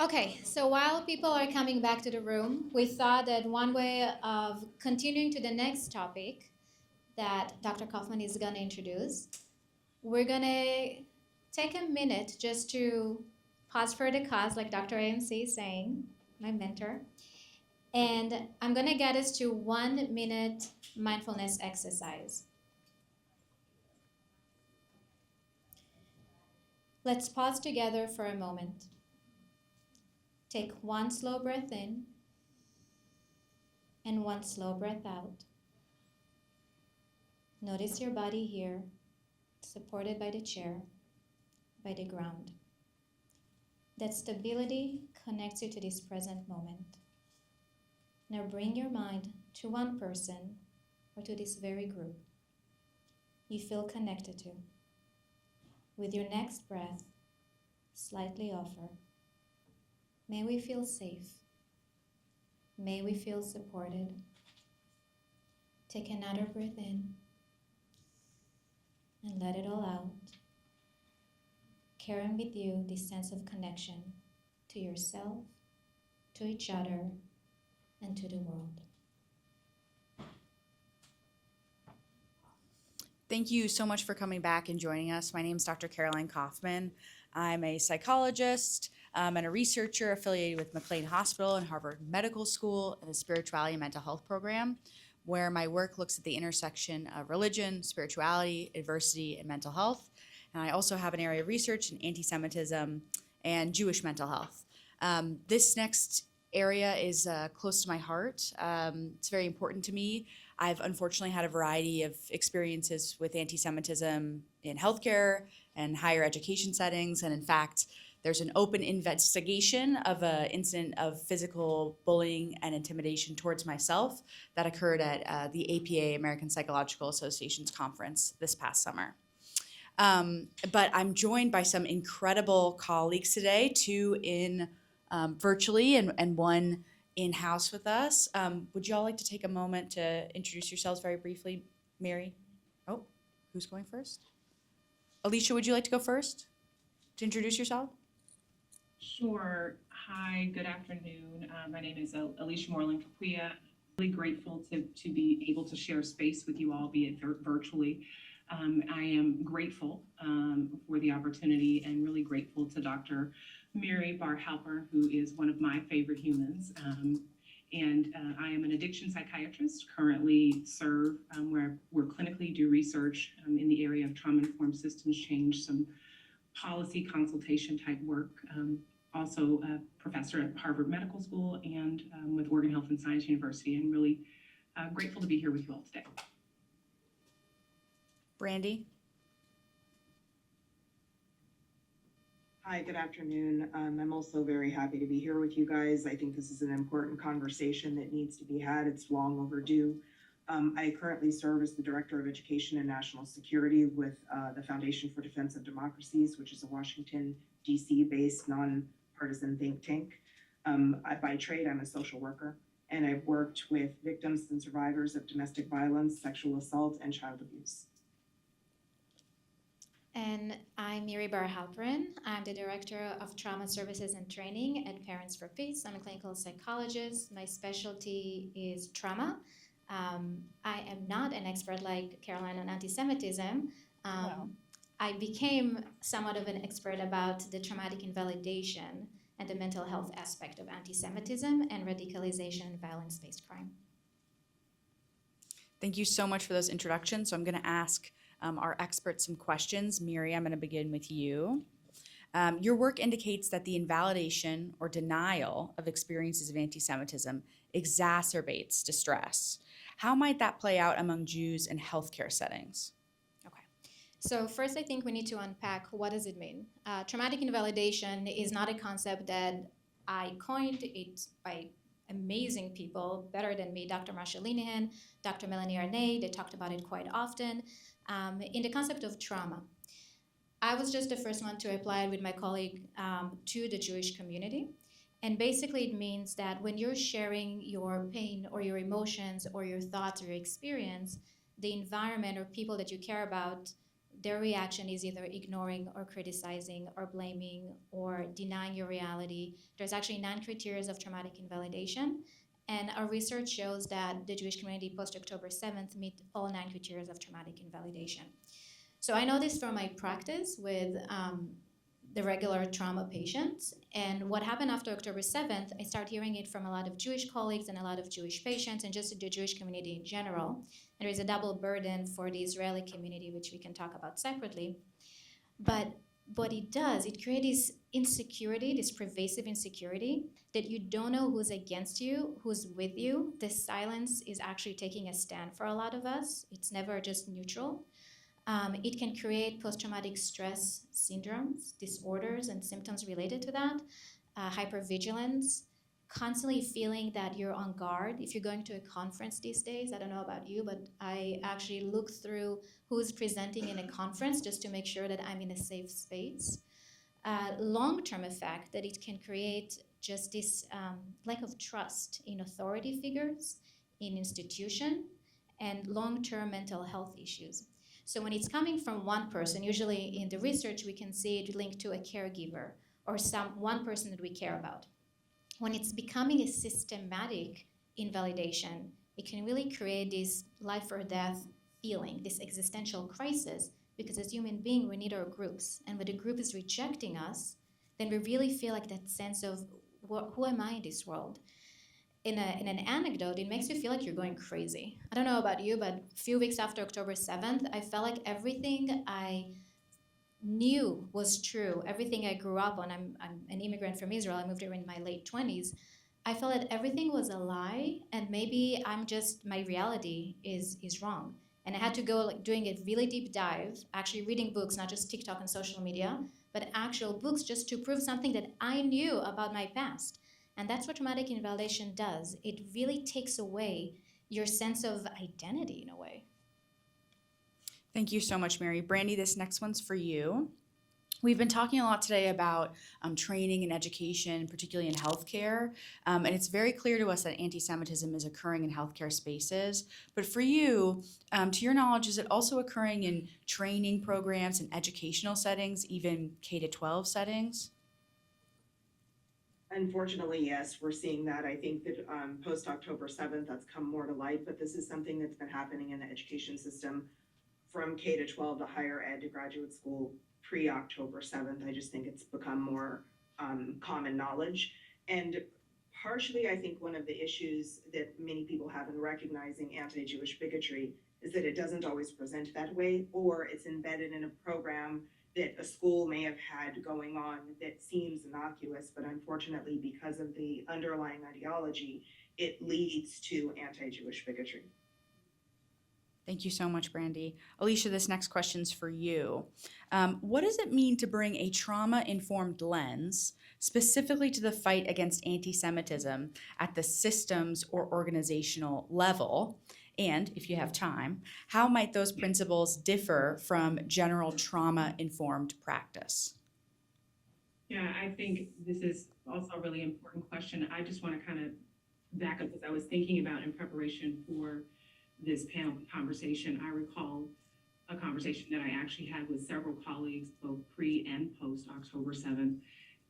Okay, so while people are coming back to the room, we thought that one way of continuing to the next topic that Dr. Kaufman is going to introduce, we're going to take a minute just to pause for the cause, like Dr. AMC is saying, my mentor. And I'm going to get us to 1 minute mindfulness exercise. Let's pause together for a moment. Take one slow breath in and one slow breath out. Notice your body here, supported by the chair, by the ground. That stability connects you to this present moment. Now bring your mind to one person or to this very group you feel connected to. With your next breath, slightly offer, may we feel safe. May we feel supported. Take another breath in and let it all out. Carrying with you this sense of connection to yourself, to each other, and to the world. Thank you so much for coming back and joining us. My name is Dr. Caroline Kaufman. I'm a psychologist and a researcher affiliated with McLean Hospital and Harvard Medical School in the Spirituality and Mental Health program, where my work looks at the intersection of religion, spirituality, adversity, and mental health. And I also have an area of research in anti-Semitism and Jewish mental health. This next area is close to my heart. It's very important to me. I've unfortunately had a variety of experiences with anti-Semitism in healthcare and higher education settings. And in fact, there's an open investigation of an incident of physical bullying and intimidation towards myself that occurred at the APA, American Psychological Association's conference this past summer. But I'm joined by some incredible colleagues today, two in virtually and one in-house with us. Would you all like to take a moment to introduce yourselves very briefly? Mary? Oh, who's going first? Alicia, would you like to go first to introduce yourself? Sure. Hi, good afternoon. My name is Alicia Moreland Capuia. Really grateful to be able to share space with you all, be it virtually. I am grateful for the opportunity and really grateful to Dr. Mary Bar-Halper, who is one of my favorite humans. I am an addiction psychiatrist, currently serve where we clinically do research in the area of trauma-informed systems change, some policy consultation type work. Also a professor at Harvard Medical School and with Oregon Health and Science University. I'm really grateful to be here with you all today. Brandy? Hi, good afternoon. I'm also very happy to be here with you guys. I think this is an important conversation that needs to be had. It's long overdue. I currently serve as the Director of Education and National Security with the Foundation for Defense of Democracies, which is a Washington, D.C. based nonpartisan think tank. By trade, I'm a social worker, and I've worked with victims and survivors of domestic violence, sexual assault, and child abuse. And I'm Miri Bar-Halperin. I'm the Director of Trauma Services and Training at Parents for Peace. I'm a clinical psychologist. My specialty is trauma. I am not an expert like Caroline on anti-Semitism. Wow. I became somewhat of an expert about the traumatic invalidation and the mental health aspect of anti-Semitism and radicalization and violence-based crime. Thank you so much for those introductions. So I'm going to ask our experts some questions. Miri, I'm going to begin with you. Your work indicates that the invalidation or denial of experiences of anti-Semitism exacerbates distress. How might that play out among Jews in healthcare settings? Okay. So first, I think we need to unpack what does it mean. Traumatic invalidation is not a concept that I coined. It's by amazing people, better than me, Dr. Marsha Linehan, Dr. Melanie Arnay. They talked about it quite often. In the concept of trauma, I was just the first one to apply it with my colleague to the Jewish community. And basically it means that when you're sharing your pain or your emotions or your thoughts or your experience, the environment or people that you care about their reaction is either ignoring or criticizing or blaming or denying your reality. There's actually 9 criteria of traumatic invalidation. And our research shows that the Jewish community post-October 7th meet all 9 criteria of traumatic invalidation. So I know this from my practice with the regular trauma patients. And what happened after October 7th, I started hearing it from a lot of Jewish colleagues and a lot of Jewish patients and just the Jewish community in general. And there is a double burden for the Israeli community, which we can talk about separately. But what it does, it creates this insecurity, this pervasive insecurity that you don't know who's against you, who's with you. The silence is actually taking a stand for a lot of us. It's never just neutral. It can create post-traumatic stress syndromes, disorders, and symptoms related to that, hypervigilance, constantly feeling that you're on guard. If you're going to a conference these days, I don't know about you, but I actually look through who's presenting in a conference just to make sure that I'm in a safe space. Long-term effect that it can create just this lack of trust in authority figures, in institution, and long-term mental health issues. So when it's coming from one person, usually in the research we can see it linked to a caregiver or one person that we care about. When it's becoming a systematic invalidation, it can really create this life or death feeling, this existential crisis, because as human beings we need our groups, and when the group is rejecting us, then we really feel like that sense of who am I in this world? In an anecdote, it makes you feel like you're going crazy. I don't know about you, but a few weeks after October 7th, I felt like everything I knew was true, everything I grew up on. I'm an immigrant from Israel. I moved here in my late 20s. I felt that everything was a lie, and maybe my reality is wrong. And I had to go doing a really deep dive, actually reading books, not just TikTok and social media, but actual books just to prove something that I knew about my past. And that's what traumatic invalidation does. It really takes away your sense of identity in a way. Thank you so much, Mary. Brandy, this next one's for you. We've been talking a lot today about training and education, particularly in healthcare, and it's very clear to us that anti-Semitism is occurring in healthcare spaces. But for you, to your knowledge, is it also occurring in training programs and educational settings, even K-12 settings? Unfortunately, yes, we're seeing that. I think that post-October 7th, that's come more to light, but this is something that's been happening in the education system from K to 12 to higher ed to graduate school pre-October 7th. I just think it's become more common knowledge. And partially, I think one of the issues that many people have in recognizing anti-Jewish bigotry is that it doesn't always present that way, or it's embedded in a program that a school may have had going on that seems innocuous, but unfortunately, because of the underlying ideology, it leads to anti-Jewish bigotry. Thank you so much, Brandy. Alicia, this next question's for you. What does it mean to bring a trauma-informed lens specifically to the fight against anti-Semitism at the systems or organizational level? And if you have time, how might those principles differ from general trauma-informed practice? Yeah, I think this is also a really important question. I just want to kind of back up because I was thinking about in preparation for this panel conversation. I recall a conversation that I actually had with several colleagues, both pre and post October 7th,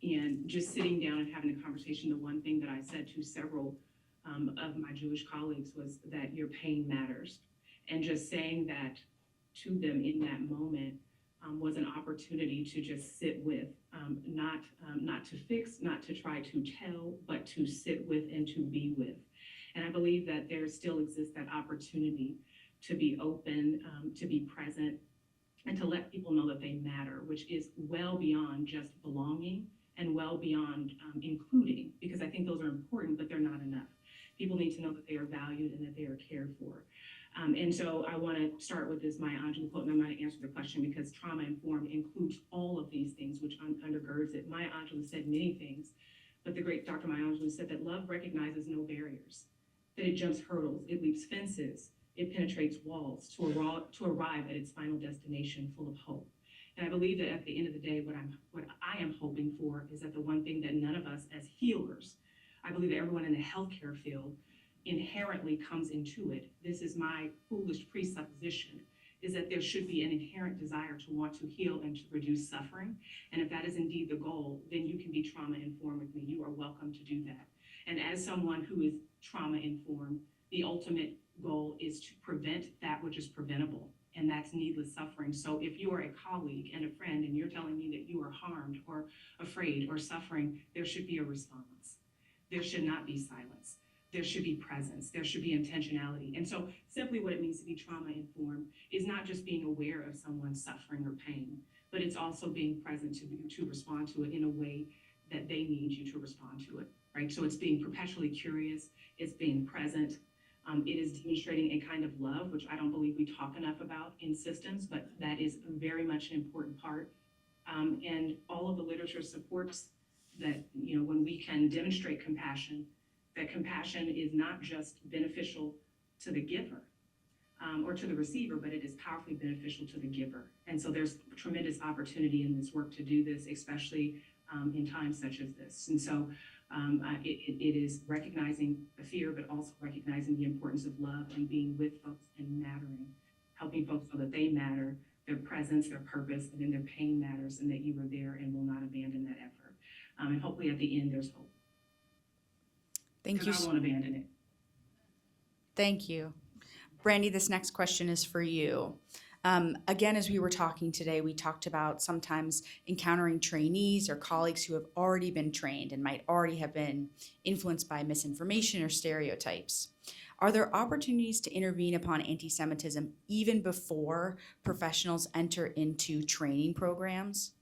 and just sitting down and having a conversation. The one thing that I said to several of my Jewish colleagues was that your pain matters. And just saying that to them in that moment was an opportunity to just sit with, not to fix, not to try to tell, but to sit with and to be with. And I believe that there still exists that opportunity to be open, to be present, and to let people know that they matter, which is well beyond just belonging and well beyond including, because I think those are important, but they're not enough. People need to know that they are valued and that they are cared for. And so I want to start with this Maya Angelou quote, and I'm going to answer the question because trauma-informed includes all of these things, which undergirds it. Maya Angelou said many things, but the great Dr. Maya Angelou said that love recognizes no barriers, that it jumps hurdles, it leaps fences, it penetrates walls to arrive at its final destination full of hope. And I believe that at the end of the day, what I am hoping for is that the one thing that none of us as healers, I believe that everyone in the healthcare field inherently comes into it. This is my foolish presupposition, is that there should be an inherent desire to want to heal and to reduce suffering. And if that is indeed the goal, then you can be trauma informed with me. You are welcome to do that. And as someone who is trauma informed, the ultimate goal is to prevent that which is preventable, and that's needless suffering. So if you are a colleague and a friend and you're telling me that you are harmed or afraid or suffering, there should be a response. There should not be silence. There should be presence. There should be intentionality. And so simply what it means to be trauma informed is not just being aware of someone's suffering or pain, but it's also being present to respond to it in a way that they need you to respond to it, right? So it's being perpetually curious. It's being present. It is demonstrating a kind of love, which I don't believe we talk enough about in systems, but that is very much an important part. And all of the literature supports that, you know, when we can demonstrate compassion, that compassion is not just beneficial to the giver or to the receiver, but it is powerfully beneficial to the giver. And so there's tremendous opportunity in this work to do this, especially in times such as this. And so it is recognizing the fear, but also recognizing the importance of love and being with folks and mattering, helping folks so that they matter, their presence, their purpose, and then their pain matters, and that you are there and will not abandon that effort. And hopefully at the end, there's hope. Thank you. I won't abandon it. Thank you. Brandy, this next question is for you. Again, as we were talking today, we talked about sometimes encountering trainees or colleagues who have already been trained and might already have been influenced by misinformation or stereotypes. Are there opportunities to intervene upon anti-Semitism even before professionals enter into training programs?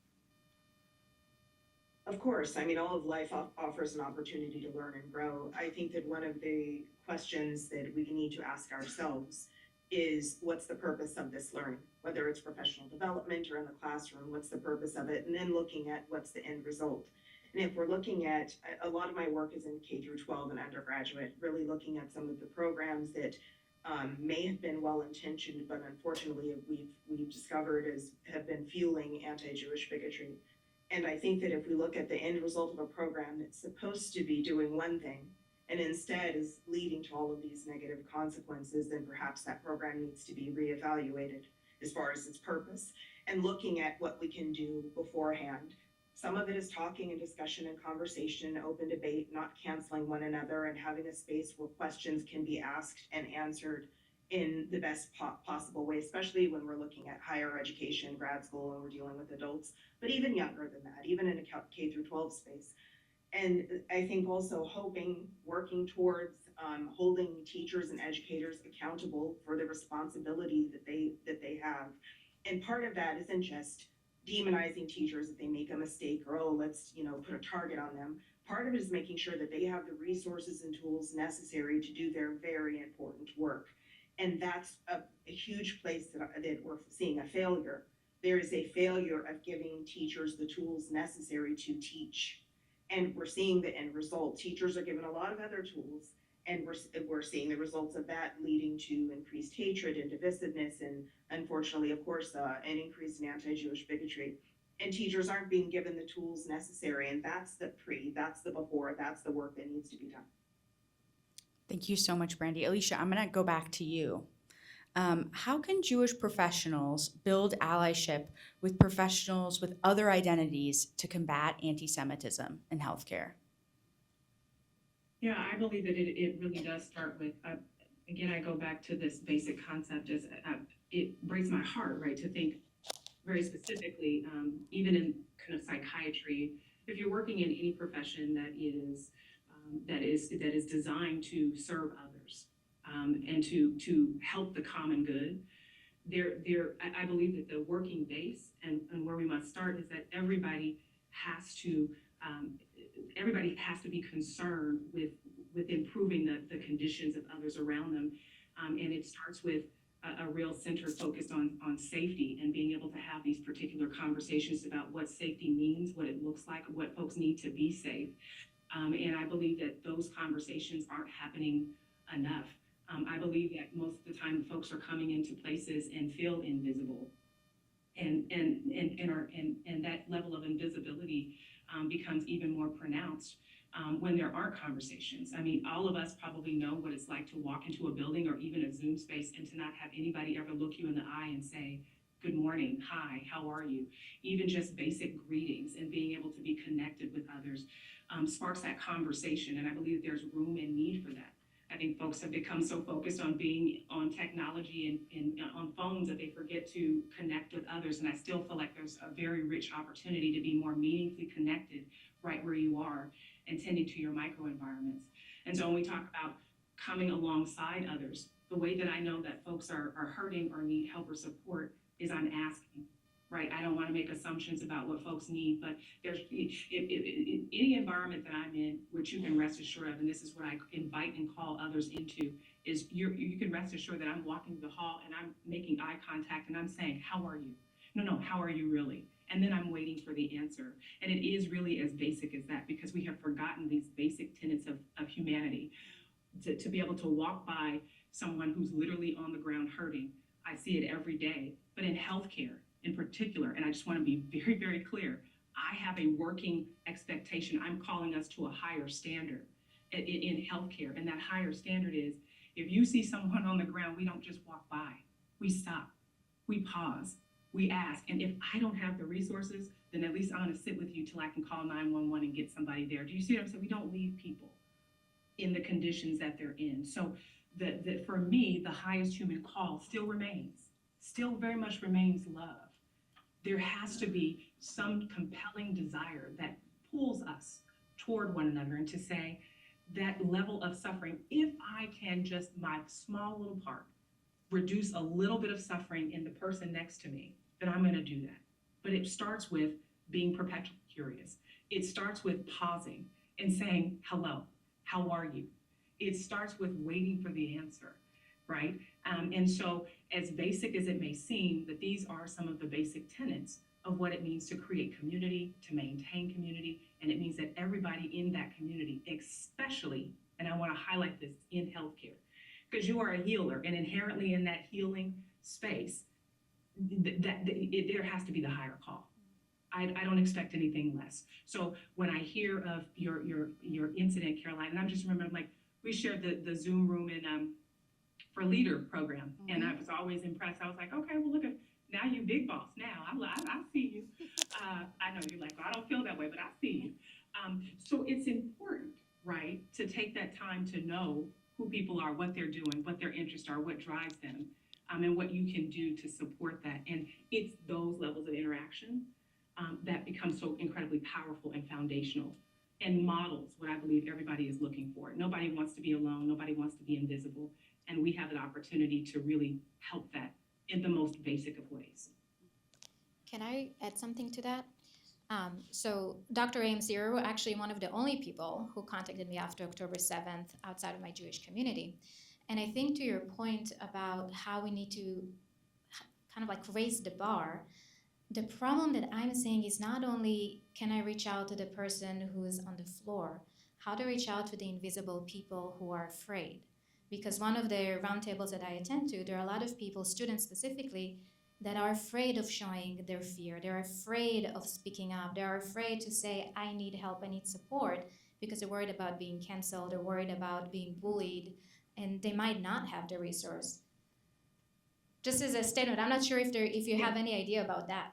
Of course, I mean, all of life offers an opportunity to learn and grow. I think that one of the questions that we need to ask ourselves is, what's the purpose of this learning? Whether it's professional development or in the classroom, what's the purpose of it? And then looking at what's the end result. And if we're looking at, a lot of my work is in K through 12 and undergraduate, really looking at some of the programs that may have been well-intentioned, but unfortunately we've discovered have been fueling anti-Jewish bigotry. And I think that if we look at the end result of a program that's supposed to be doing one thing and instead is leading to all of these negative consequences, then perhaps that program needs to be reevaluated as far as its purpose and looking at what we can do beforehand. Some of it is talking and discussion and conversation, open debate, not canceling one another, and having a space where questions can be asked and answered in the best possible way, especially when we're looking at higher education, grad school, and we're dealing with adults, but even younger than that, even in a K through 12 space. And I think also working towards holding teachers and educators accountable for the responsibility that they have. And part of that isn't just demonizing teachers if they make a mistake or, oh, let's, put a target on them. Part of it is making sure that they have the resources and tools necessary to do their very important work. And that's a huge place that we're seeing a failure. There is a failure of giving teachers the tools necessary to teach. And we're seeing the end result. Teachers are given a lot of other tools, and we're seeing the results of that leading to increased hatred and divisiveness, and unfortunately, of course, an increase in anti-Jewish bigotry. And teachers aren't being given the tools necessary, and that's the before, that's the work that needs to be done. Thank you so much, Brandy. Alicia, I'm going to go back to you. How can Jewish professionals build allyship with professionals with other identities to combat anti-Semitism in healthcare? Yeah, I believe that it really does start with, again, I go back to this basic concept is it breaks my heart, right, to think very specifically, even in kind of psychiatry, if you're working in any profession that is designed to serve others and to help the common good, I believe that the working base and where we must start is that everybody has to be concerned with improving the conditions of others around them, and it starts with a real center focused on safety and being able to have these particular conversations about what safety means, what it looks like, what folks need to be safe. And I believe that those conversations aren't happening enough. I believe that most of the time folks are coming into places and feel invisible, and that level of invisibility becomes even more pronounced when there aren't conversations. I mean, all of us probably know what it's like to walk into a building or even a Zoom space and to not have anybody ever look you in the eye and say, good morning, hi, how are you? Even just basic greetings and being able to be connected with others sparks that conversation. And I believe there's room and need for that. I think folks have become so focused on being on technology and on phones that they forget to connect with others. And I still feel like there's a very rich opportunity to be more meaningfully connected right where you are and tending to your microenvironments. And so when we talk about coming alongside others, the way that I know that folks are hurting or need help or support is I'm asking, right? I don't want to make assumptions about what folks need, but there's any environment that I'm in, which you can rest assured of, and this is what I invite and call others into, is you can rest assured that I'm walking the hall and I'm making eye contact and I'm saying, how are you? No, how are you really? And then I'm waiting for the answer. And it is really as basic as that, because we have forgotten these basic tenets of humanity. To be able to walk by someone who's literally on the ground hurting, I see it every day. But in healthcare in particular, and I just want to be very, very clear, I have a working expectation. I'm calling us to a higher standard in healthcare. And that higher standard is, if you see someone on the ground, we don't just walk by. We stop, we pause, we ask. And if I don't have the resources, then at least I'm going to sit with you till I can call 911 and get somebody there. Do you see what I'm saying? We don't leave people in the conditions that they're in. So for me, the highest human call still very much remains love. There has to be some compelling desire that pulls us toward one another, and to say that level of suffering, if I can just my small little part reduce a little bit of suffering in the person next to me, then I'm going to do that. But it starts with being perpetually curious. It starts with pausing and saying, hello, how are you? It starts with waiting for the answer, right? And so, as basic as it may seem, that these are some of the basic tenets of what it means to create community, to maintain community, and it means that everybody in that community, especially, and I want to highlight this, in healthcare, because you are a healer, and inherently in that healing space, there has to be the higher call. I don't expect anything less. So when I hear of your incident, Caroline, and I'm just remembering, like, we shared the Zoom room in for leader program, and I was always impressed. I was like, okay, well, look at, now you big boss. Now I see you. I know you're like, well, I don't feel that way, but I see you. So it's important, right, to take that time to know who people are, what they're doing, what their interests are, what drives them, and what you can do to support that. And it's those levels of interaction that become so incredibly powerful and foundational, and models what I believe everybody is looking for. Nobody wants to be alone. Nobody wants to be invisible. And we have an opportunity to really help that in the most basic of ways. Can I add something to that? So Dr. Ames, you're actually one of the only people who contacted me after October 7th outside of my Jewish community. And I think to your point about how we need to kind of like raise the bar, the problem that I'm seeing is not only can I reach out to the person who is on the floor, how to reach out to the invisible people who are afraid. Because one of the roundtables that I attend to, there are a lot of people, students specifically, that are afraid of showing their fear. They're afraid of speaking up. They're afraid to say, I need help, I need support, because they're worried about being canceled, they're worried about being bullied, and they might not have the resource. Just as a statement, I'm not sure if you have any idea about that.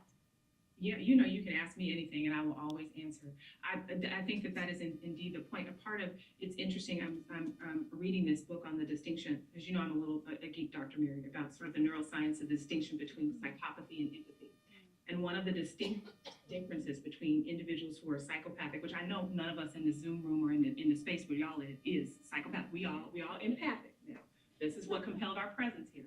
Yeah, you know, you can ask me anything and I will always answer. I think that is indeed the point. A part of, it's interesting, I'm reading this book on the distinction, as you know, I'm a geek, Dr. Mary, about sort of the neuroscience of the distinction between psychopathy and empathy. And one of the distinct differences between individuals who are psychopathic, which I know none of us in the Zoom room or in the space where y'all is psychopathic. We all empathic now. This is what compelled our presence here.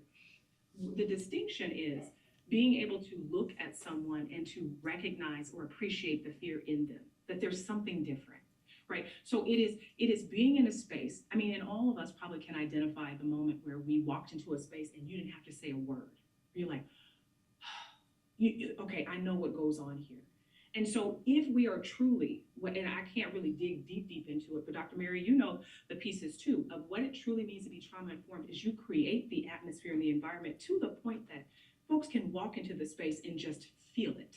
The distinction is being able to look at someone and to recognize or appreciate the fear in them, that there's something different, right? So it is being in a space, I mean, and all of us probably can identify the moment where we walked into a space and you didn't have to say a word. You're like, okay, I know what goes on here. And so if we are truly, and I can't really dig deep into it, but Dr. Mary, you know the pieces too, of what it truly means to be trauma-informed is you create the atmosphere and the environment to the point that folks can walk into the space and just feel it,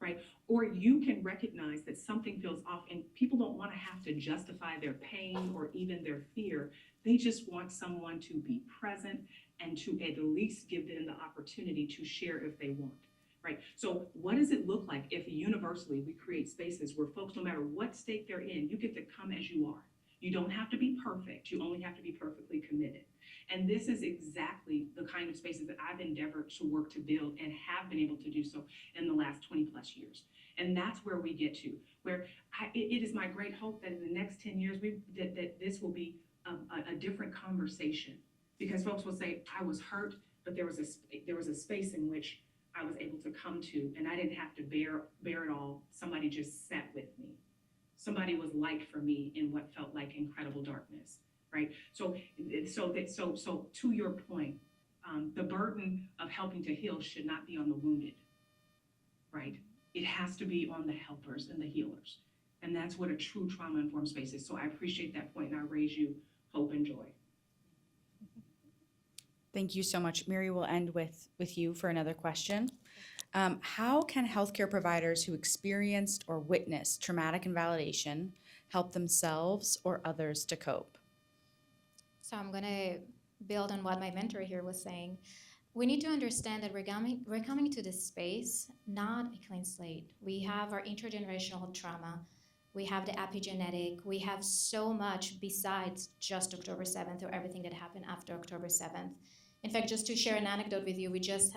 right? Or you can recognize that something feels off, and people don't want to have to justify their pain or even their fear. They just want someone to be present and to at least give them the opportunity to share if they want, right? So what does it look like if universally we create spaces where folks, no matter what state they're in, you get to come as you are. You don't have to be perfect. You only have to be perfectly committed. And this is exactly the kind of spaces that I've endeavored to work to build and have been able to do so in the last 20 plus years. And that's where we get to, where it is my great hope that in the next 10 years, that this will be a different conversation. Because folks will say, I was hurt, but there was a space in which I was able to come to, and I didn't have to bear it all. Somebody just sat with me. Somebody was light for me in what felt like incredible darkness, right? So to your point, the burden of helping to heal should not be on the wounded, right? It has to be on the helpers and the healers. And that's what a true trauma-informed space is. So I appreciate that point, and I raise you hope and joy. Thank you so much. Mary, we'll end with you for another question. How can healthcare providers who experienced or witnessed traumatic invalidation help themselves or others to cope? So I'm going to build on what my mentor here was saying. We need to understand that we're coming to this space not a clean slate. We have our intergenerational trauma. We have the epigenetic. We have so much besides just October 7th or everything that happened after October 7th. In fact, just to share an anecdote with you, we just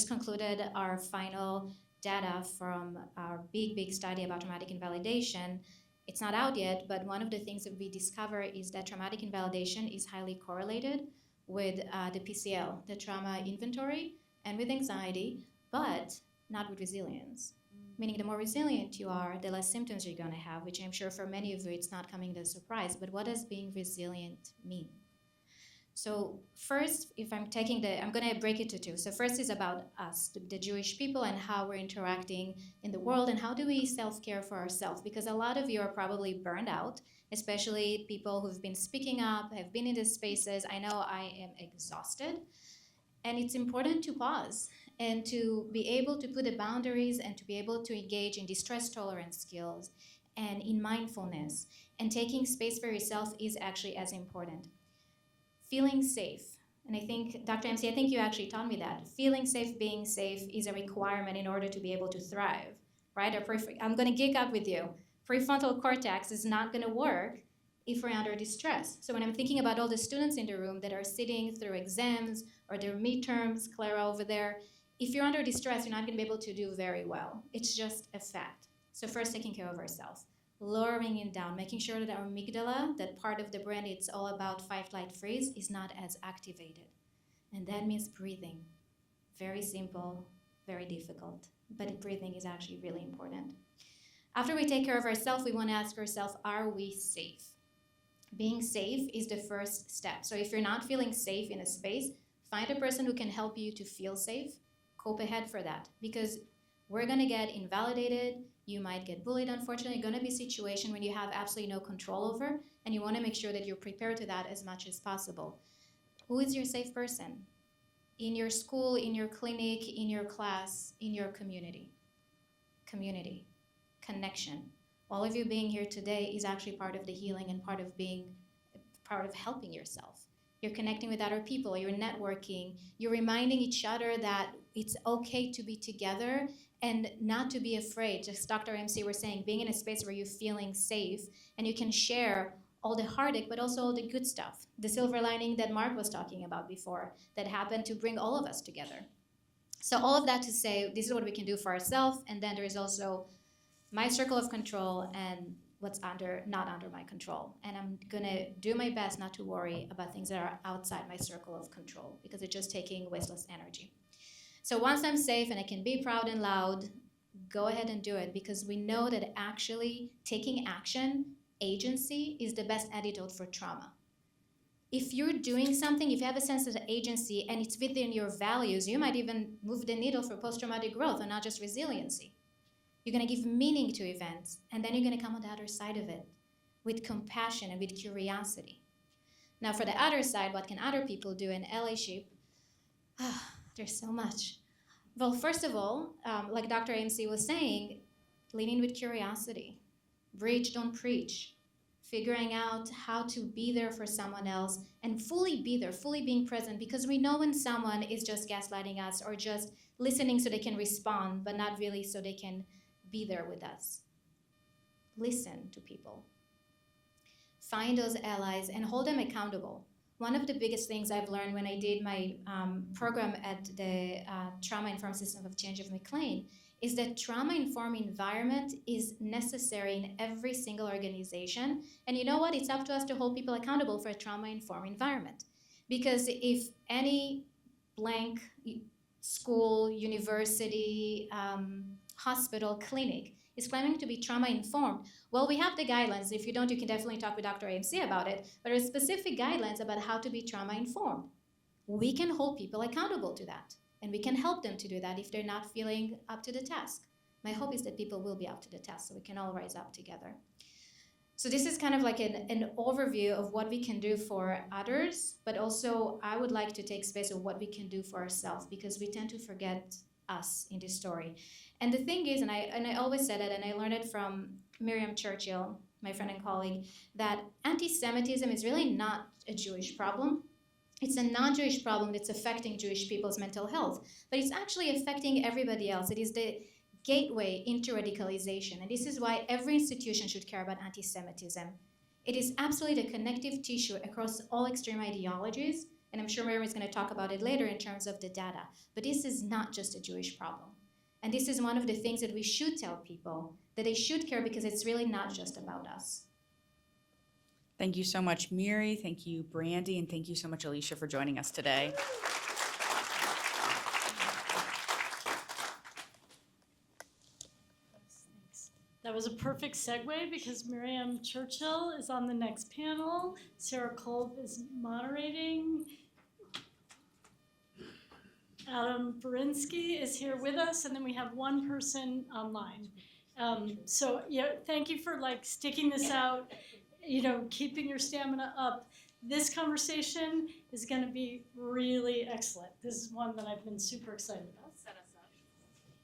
concluded our final data from our big study about traumatic invalidation. It's not out yet, but one of the things that we discover is that traumatic invalidation is highly correlated with the PCL, the trauma inventory, and with anxiety, but not with resilience. Meaning the more resilient you are, the less symptoms you're going to have, which I'm sure for many of you it's not coming as a surprise. But what does being resilient mean? So first, I'm going to break it to two. So first is about us, the Jewish people, and how we're interacting in the world, and how do we self-care for ourselves? Because a lot of you are probably burned out, especially people who've been speaking up, have been in these spaces. I know I am exhausted, and it's important to pause and to be able to put the boundaries and to be able to engage in distress tolerance skills and in mindfulness. And taking space for yourself is actually as important. Feeling safe, and I think, Dr. MC, I think you actually taught me that. Feeling safe, being safe is a requirement in order to be able to thrive, right? I'm going to geek up with you. Prefrontal cortex is not going to work if we're under distress. So when I'm thinking about all the students in the room that are sitting through exams or their midterms, Clara over there, if you're under distress, you're not going to be able to do very well. It's just a fact. So first, taking care of ourselves. Lowering it down, making sure that our amygdala, that part of the brain it's all about fight, flight, freeze, is not as activated. And that means breathing. Very simple, very difficult, but breathing is actually really important. After we take care of ourselves, we want to ask ourselves, are we safe? Being safe is the first step. So if you're not feeling safe in a space, find a person who can help you to feel safe. Cope ahead for that, because we're going to get invalidated. You might get bullied, unfortunately. Going to be a situation when you have absolutely no control over, and you want to make sure that you're prepared to that as much as possible. Who is your safe person? In your school, in your clinic, in your class, in your community. Community, connection. All of you being here today is actually part of the healing and part of helping yourself. You're connecting with other people, you're networking, you're reminding each other that it's okay to be together and not to be afraid. Just Dr. MC was saying, being in a space where you're feeling safe and you can share all the heartache, but also all the good stuff. The silver lining that Mark was talking about before that happened to bring all of us together. So all of that to say, this is what we can do for ourselves, and then there is also my circle of control and what's not under my control. And I'm gonna do my best not to worry about things that are outside my circle of control, because it's just taking wasteless energy. So once I'm safe and I can be proud and loud, go ahead and do it, because we know that actually taking action, agency, is the best antidote for trauma. If you're doing something, if you have a sense of agency and it's within your values, you might even move the needle for post-traumatic growth and not just resiliency. You're going to give meaning to events, and then you're going to come on the other side of it with compassion and with curiosity. Now, for the other side, what can other people do in allyship? There's so much. Well, first of all, like Dr. AMC was saying, leading with curiosity. Bridge, don't preach. Figuring out how to be there for someone else and fully be there, fully being present, because we know when someone is just gaslighting us or just listening so they can respond, but not really so they can be there with us. Listen to people. Find those allies and hold them accountable. One of the biggest things I've learned when I did my program at the Trauma-Informed System of Change of McLean is that trauma-informed environment is necessary in every single organization. And you know what? It's up to us to hold people accountable for a trauma-informed environment. Because if any blank school, university, hospital, clinic is claiming to be trauma-informed, well, we have the guidelines. If you don't, you can definitely talk with Dr. AMC about it. But there are specific guidelines about how to be trauma-informed. We can hold people accountable to that. And we can help them to do that if they're not feeling up to the task. My hope is that people will be up to the task so we can all rise up together. So this is kind of like an overview of what we can do for others, but also I would like to take space of what we can do for ourselves because we tend to forget us in this story. And the thing is, and I always said it, and I learned it from Miriam Churchill, my friend and colleague, that anti-Semitism is really not a Jewish problem. It's a non-Jewish problem that's affecting Jewish people's mental health, but it's actually affecting everybody else. It is the gateway into radicalization, and this is why every institution should care about anti-Semitism. It is absolutely the connective tissue across all extreme ideologies, and I'm sure Miriam is going to talk about it later in terms of the data, but this is not just a Jewish problem. And this is one of the things that we should tell people, that they should care because it's really not just about us. Thank you so much, Miri. Thank you, Brandy, and thank you so much, Alicia, for joining us today. Thanks. That was a perfect segue because Miriam Churchill is on the next panel. Sarah Kolb is moderating. Adam Berinsky is here with us, and then we have one person online. So yeah, thank you for sticking this out. Keeping your stamina up. This conversation is going to be really excellent. This is one that I've been super excited about.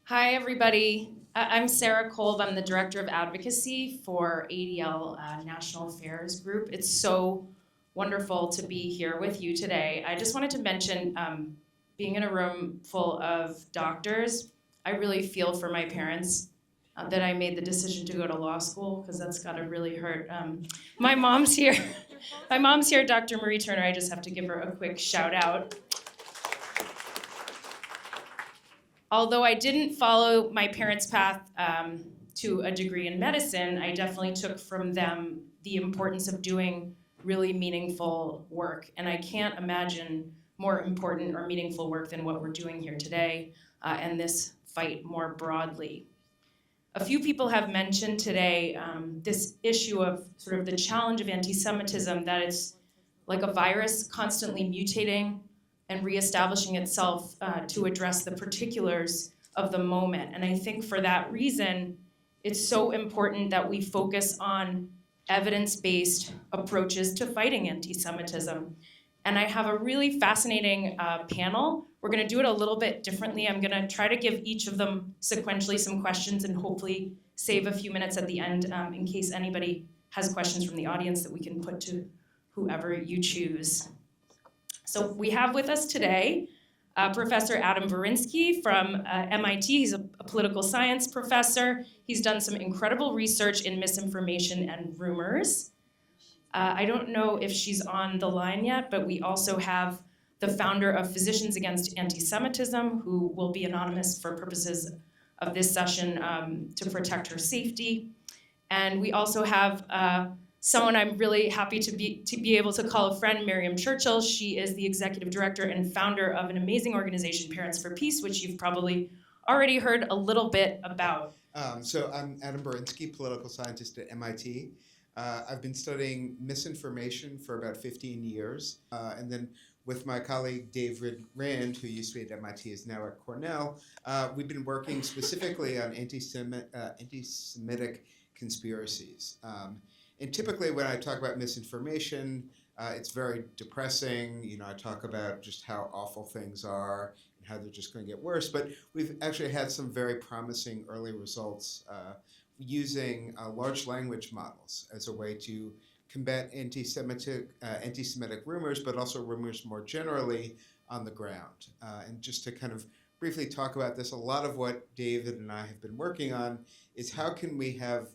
Hi, everybody. I'm Sarah Kolb. I'm the Director of Advocacy for ADL National Affairs Group. It's so wonderful to be here with you today. I just wanted to mention, being in a room full of doctors, I really feel for my parents. That I made the decision to go to law school because that's got to really hurt. My mom's here. My mom's here, Dr. Marie Turner. I just have to give her a quick shout out. Although I didn't follow my parents' path to a degree in medicine, I definitely took from them the importance of doing really meaningful work. And I can't imagine more important or meaningful work than what we're doing here today and this fight more broadly. A few people have mentioned today this issue of sort of the challenge of anti-Semitism, that it's like a virus constantly mutating and reestablishing itself to address the particulars of the moment. And I think for that reason, it's so important that we focus on evidence-based approaches to fighting anti-Semitism. And I have a really fascinating panel. We're gonna do it a little bit differently. I'm gonna try to give each of them sequentially some questions and hopefully save a few minutes at the end in case anybody has questions from the audience that we can put to whoever you choose. So we have with us today Professor Adam Berinsky from MIT. He's a political science professor. He's done some incredible research in misinformation and rumors. I don't know if she's on the line yet, but we also have the founder of Physicians Against Anti-Semitism, who will be anonymous for purposes of this session to protect her safety. And we also have someone I'm really happy to be able to call a friend, Miriam Churchill. She is the executive director and founder of an amazing organization, Parents for Peace, which you've probably already heard a little bit about. So I'm Adam Berinsky, political scientist at MIT. I've been studying misinformation for about 15 years. And then with my colleague David Rand, who used to be at MIT, is now at Cornell, we've been working specifically on anti-Semitic conspiracies. And typically when I talk about misinformation, it's very depressing. I talk about just how awful things are and how they're just going to get worse. But we've actually had some very promising early results using large language models as a way to combat anti-Semitic rumors, but also rumors more generally on the ground. And just to kind of briefly talk about this, a lot of what David and I have been working on is how can we have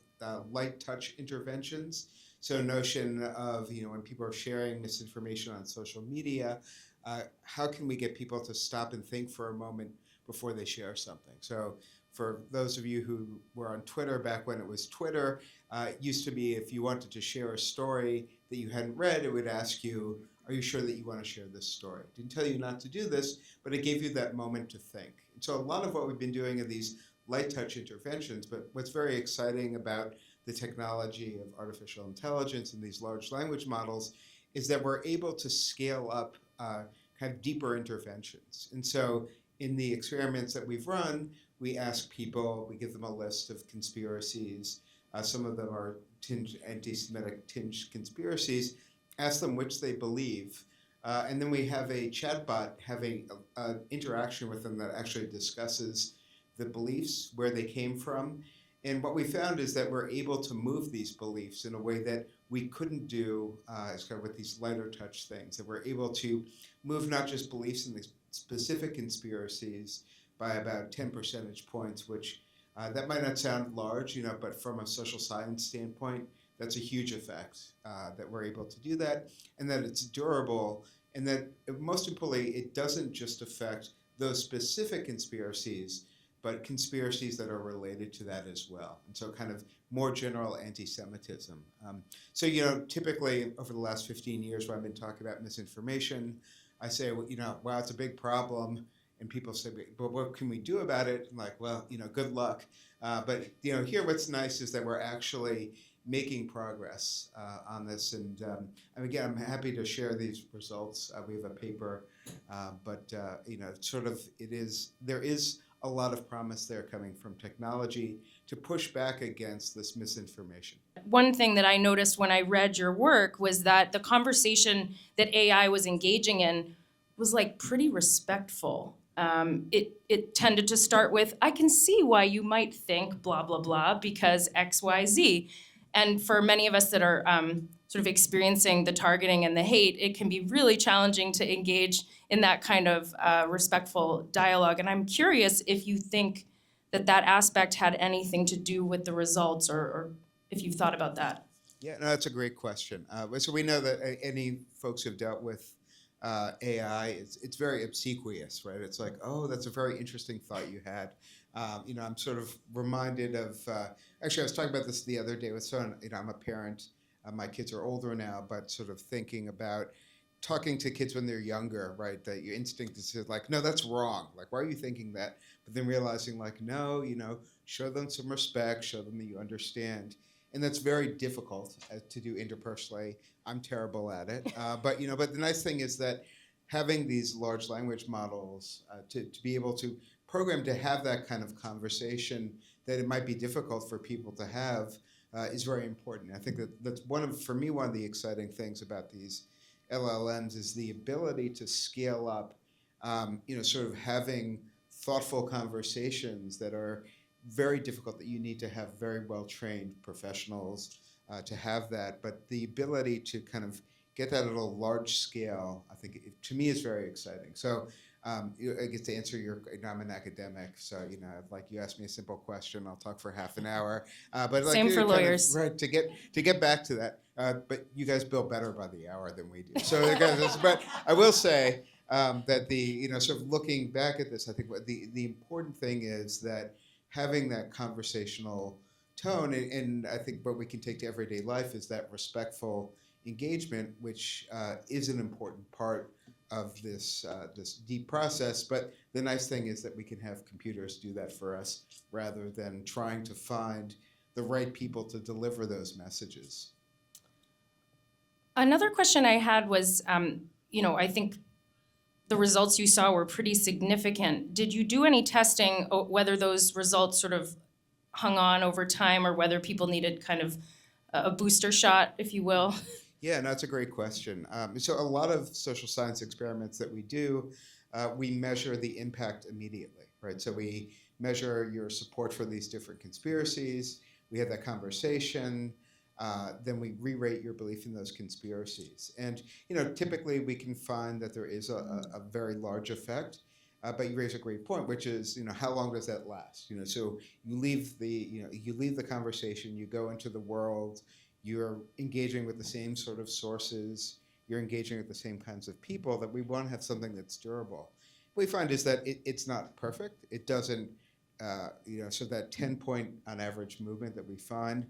light touch interventions. So a notion of, when people are sharing misinformation on social media, how can we get people to stop and think for a moment before they share something? So for those of you who were on Twitter back when it was Twitter, it used to be if you wanted to share a story that you hadn't read, it would ask you, are you sure that you want to share this story? It didn't tell you not to do this, but it gave you that moment to think. And so a lot of what we've been doing are these light touch interventions, but what's very exciting about the technology of artificial intelligence and these large language models is that we're able to scale up kind of deeper interventions. And so in the experiments that we've run, we ask people, we give them a list of conspiracies. Some of them are anti-Semitic tinged conspiracies. Ask them which they believe. And then we have a chatbot having an interaction with them that actually discusses the beliefs, where they came from. And what we found is that we're able to move these beliefs in a way that we couldn't do as kind of with these lighter touch things, that we're able to move not just beliefs in these specific conspiracies by about 10 percentage points, which that might not sound large, but from a social science standpoint, that's a huge effect that we're able to do that, and that it's durable, and that most importantly, it doesn't just affect those specific conspiracies, but conspiracies that are related to that as well. And so kind of more general anti-Semitism. So, typically over the last 15 years when I've been talking about misinformation, I say, wow, it's a big problem. And people say, but what can we do about it? I'm like, well, good luck. But, here what's nice is that we're actually making progress on this. And again, I'm happy to share these results. We have a paper, but there is a lot of promise there coming from technology to push back against this misinformation. One thing that I noticed when I read your work was that the conversation that AI was engaging in was pretty respectful. It tended to start with, I can see why you might think blah, blah, blah, because X, Y, Z. And for many of us that are sort of experiencing the targeting and the hate, it can be really challenging to engage in that kind of respectful dialogue. And I'm curious if you think that aspect had anything to do with the results, or if you've thought about that. Yeah, no, that's a great question. So we know that any folks who've dealt with AI, it's very obsequious, right? It's like, oh, that's a very interesting thought you had. I'm sort of reminded of, actually I was talking about this the other day with someone, I'm a parent, my kids are older now, but sort of thinking about talking to kids when they're younger, right? That your instinct is no, that's wrong. Why are you thinking that? But then realizing no, show them some respect, show them that you understand. And that's very difficult to do interpersonally. I'm terrible at it. But the nice thing is that having these large language models to be able to program to have that kind of conversation that it might be difficult for people to have is very important. I think that's one of the exciting things about these LLMs is the ability to scale up, sort of having thoughtful conversations that are very difficult, that you need to have very well-trained professionals to have that. But the ability to kind of get that at a large scale, I think, to me, is very exciting. So I get to answer I'm an academic, so, you ask me a simple question, I'll talk for half an hour. But Same for lawyers. Right, to get back to that. But you guys bill better by the hour than we do. So, but I will say that sort of looking back at this, I think the important thing is that having that conversational tone, and I think what we can take to everyday life is that respectful engagement, which is an important part of this deep process. But the nice thing is that we can have computers do that for us rather than trying to find the right people to deliver those messages. Another question I had was, I think the results you saw were pretty significant. Did you do any testing whether those results sort of hung on over time, or whether people needed kind of a booster shot, if you will? Yeah, no, that's a great question. So a lot of social science experiments that we do, we measure the impact immediately, right? So we measure your support for these different conspiracies. We have that conversation. Then we re-rate your belief in those conspiracies. And, typically we can find that there is a very large effect. But you raise a great point, which is, how long does that last? So you leave the conversation, you go into the world, you're engaging with the same sort of sources, you're engaging with the same kinds of people, that we want to have something that's durable. What we find is that it's not perfect. It doesn't, so that 10-point on average movement that we find,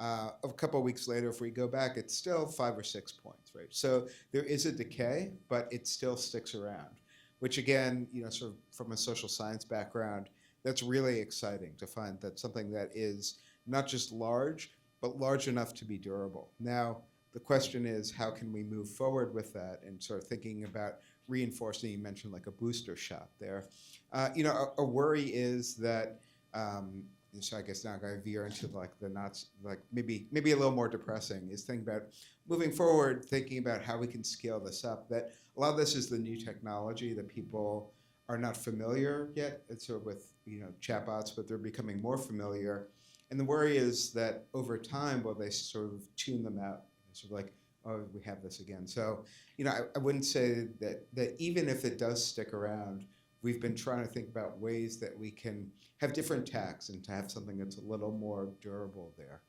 a couple of weeks later, if we go back, it's still 5 or 6 points, right? So there is a decay, but it still sticks around, which again, sort of from a social science background, that's really exciting to find that something that is not just large, but large enough to be durable. Now, the question is, how can we move forward with that and sort of thinking about reinforcing? You mentioned like a booster shot there. A worry is that, so I guess now I'm going to veer into like the not, like maybe a little more depressing, is thinking about moving forward, thinking about how we can scale this up. That a lot of this is the new technology that people are not familiar yet. It's sort of with chatbots, but they're becoming more familiar. And the worry is that over time, will they sort of tune them out? Sort of like, oh, we have this again. So, I wouldn't say that even if it does stick around, we've been trying to think about ways that we can have different tacks and to have something that's a little more durable there.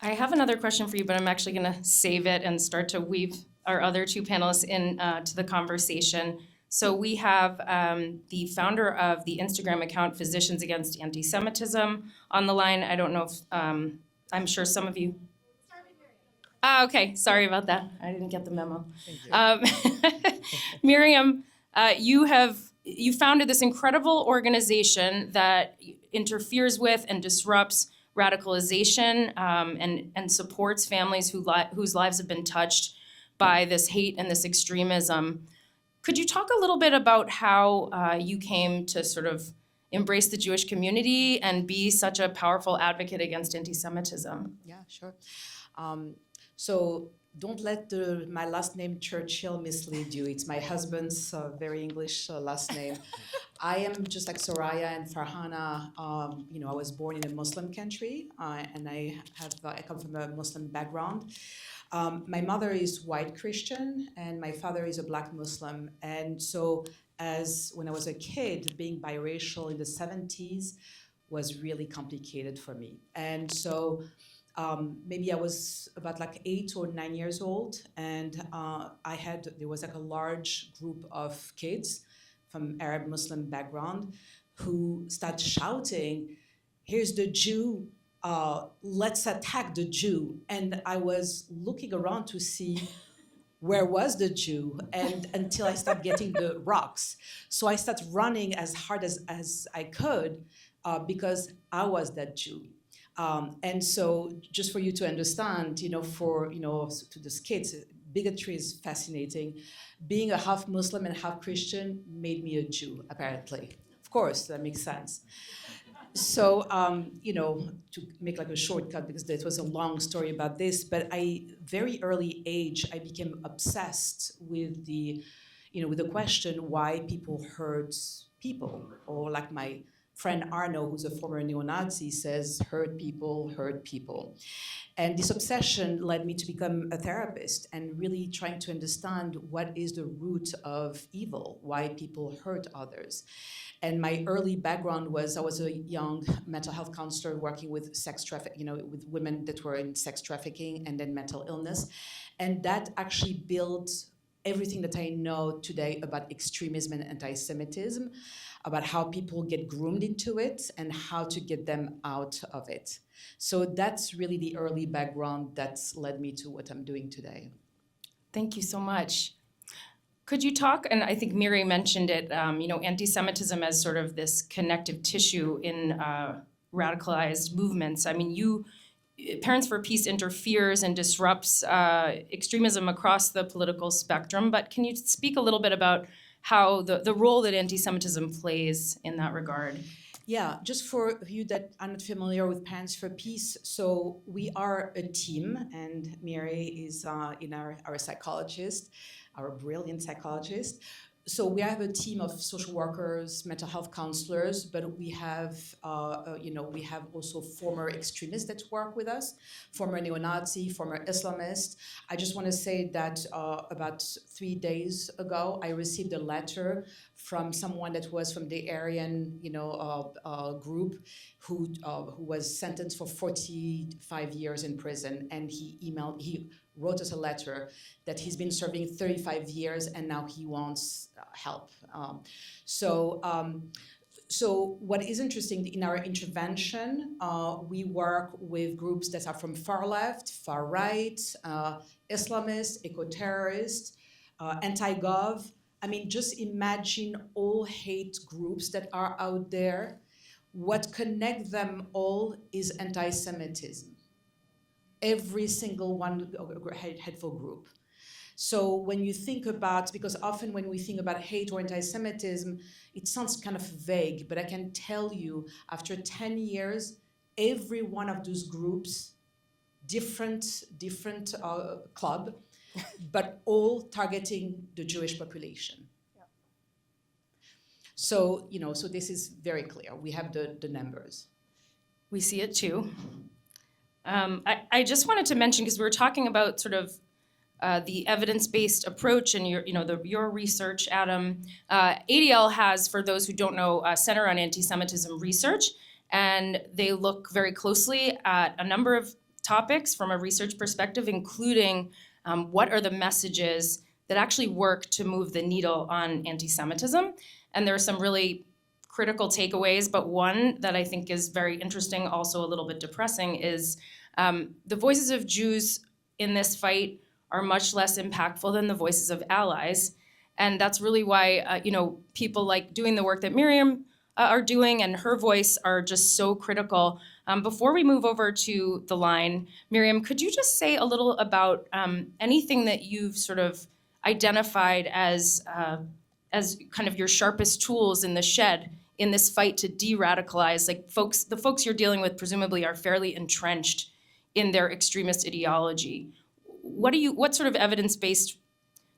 I have another question for you, but I'm actually going to save it and start to weave our other two panelists in to the conversation. So we have the founder of the Instagram account Physicians Against Anti-Semitism on the line. I don't know if, I'm sure some of you. Okay, sorry about that. I didn't get the memo. Miriam, you founded this incredible organization that interferes with and disrupts radicalization and supports families whose lives have been touched by this hate and this extremism. Could you talk a little bit about how you came to sort of embrace the Jewish community and be such a powerful advocate against anti-Semitism? Yeah, sure. So don't let my last name Churchill mislead you. It's my husband's very English last name. I am just like Soraya and Farhana. I was born in a Muslim country, and I come from a Muslim background. My mother is white Christian, and my father is a black Muslim. And so, when I was a kid, being biracial in the 70s was really complicated for me. And so, maybe I was about like 8 or 9 years old, and there was like a large group of kids from Arab Muslim background who started shouting, "Here's the Jew, let's attack the Jew." And I was looking around to see where was the Jew, and until I started getting the rocks. So I started running as hard as I could because I was that Jew. And so just for you to understand, to these kids, bigotry is fascinating. Being a half Muslim and half Christian made me a Jew, apparently. Of course, that makes sense. So, to make like a shortcut, because there was a long story about this, but very early age, I became obsessed with the question why people hurt people, or like my friend Arno, who's a former neo-Nazi, says, hurt people. And this obsession led me to become a therapist and really trying to understand what is the root of evil, why people hurt others. And my early background was I was a young mental health counselor working with with women that were in sex trafficking and then mental illness. And that actually built everything that I know today about extremism and anti-Semitism, about how people get groomed into it and how to get them out of it. So that's really the early background that's led me to what I'm doing today. Thank you so much. Could you talk, and I think Miri mentioned it, anti-Semitism as sort of this connective tissue in radicalized movements. I mean, Parents for Peace interferes and disrupts extremism across the political spectrum, but can you speak a little bit about how the role that anti-Semitism plays in that regard? Yeah, just for you that are not familiar with Parents for Peace, so we are a team, and Miri is our psychologist, our brilliant psychologist, So we have a team of social workers, mental health counselors, but we have, we have also former extremists that work with us, former neo-Nazi, former Islamist. I just want to say that about 3 days ago, I received a letter from someone that was from the Aryan, group, who was sentenced for 45 years in prison, and he wrote us a letter that he's been serving 35 years and now he wants help. So what is interesting in our intervention, we work with groups that are from far left, far right, Islamist, eco-terrorist, anti-gov. I mean, just imagine all hate groups that are out there. What connects them all is anti-Semitism. Every single one hateful group. So when you think about, because often when we think about hate or anti-Semitism, it sounds kind of vague, but I can tell you after 10 years, every one of those groups, different club, but all targeting the Jewish population. So, so this is very clear. We have the numbers. We see it too. I just wanted to mention, because we were talking about sort of the evidence-based approach and your research, Adam. ADL has, for those who don't know, a Center on Anti-Semitism Research, and they look very closely at a number of topics from a research perspective, including what are the messages that actually work to move the needle on anti-Semitism. And there are some really critical takeaways, but one that I think is very interesting, also a little bit depressing, is the voices of Jews in this fight are much less impactful than the voices of allies. And that's really why, people like doing the work that Miriam are doing and her voice are just so critical. Before we move over to the line, Miriam, could you just say a little about anything that you've sort of identified as kind of your sharpest tools in the shed in this fight to de-radicalize? Like the folks you're dealing with presumably are fairly entrenched in their extremist ideology. What sort of evidence-based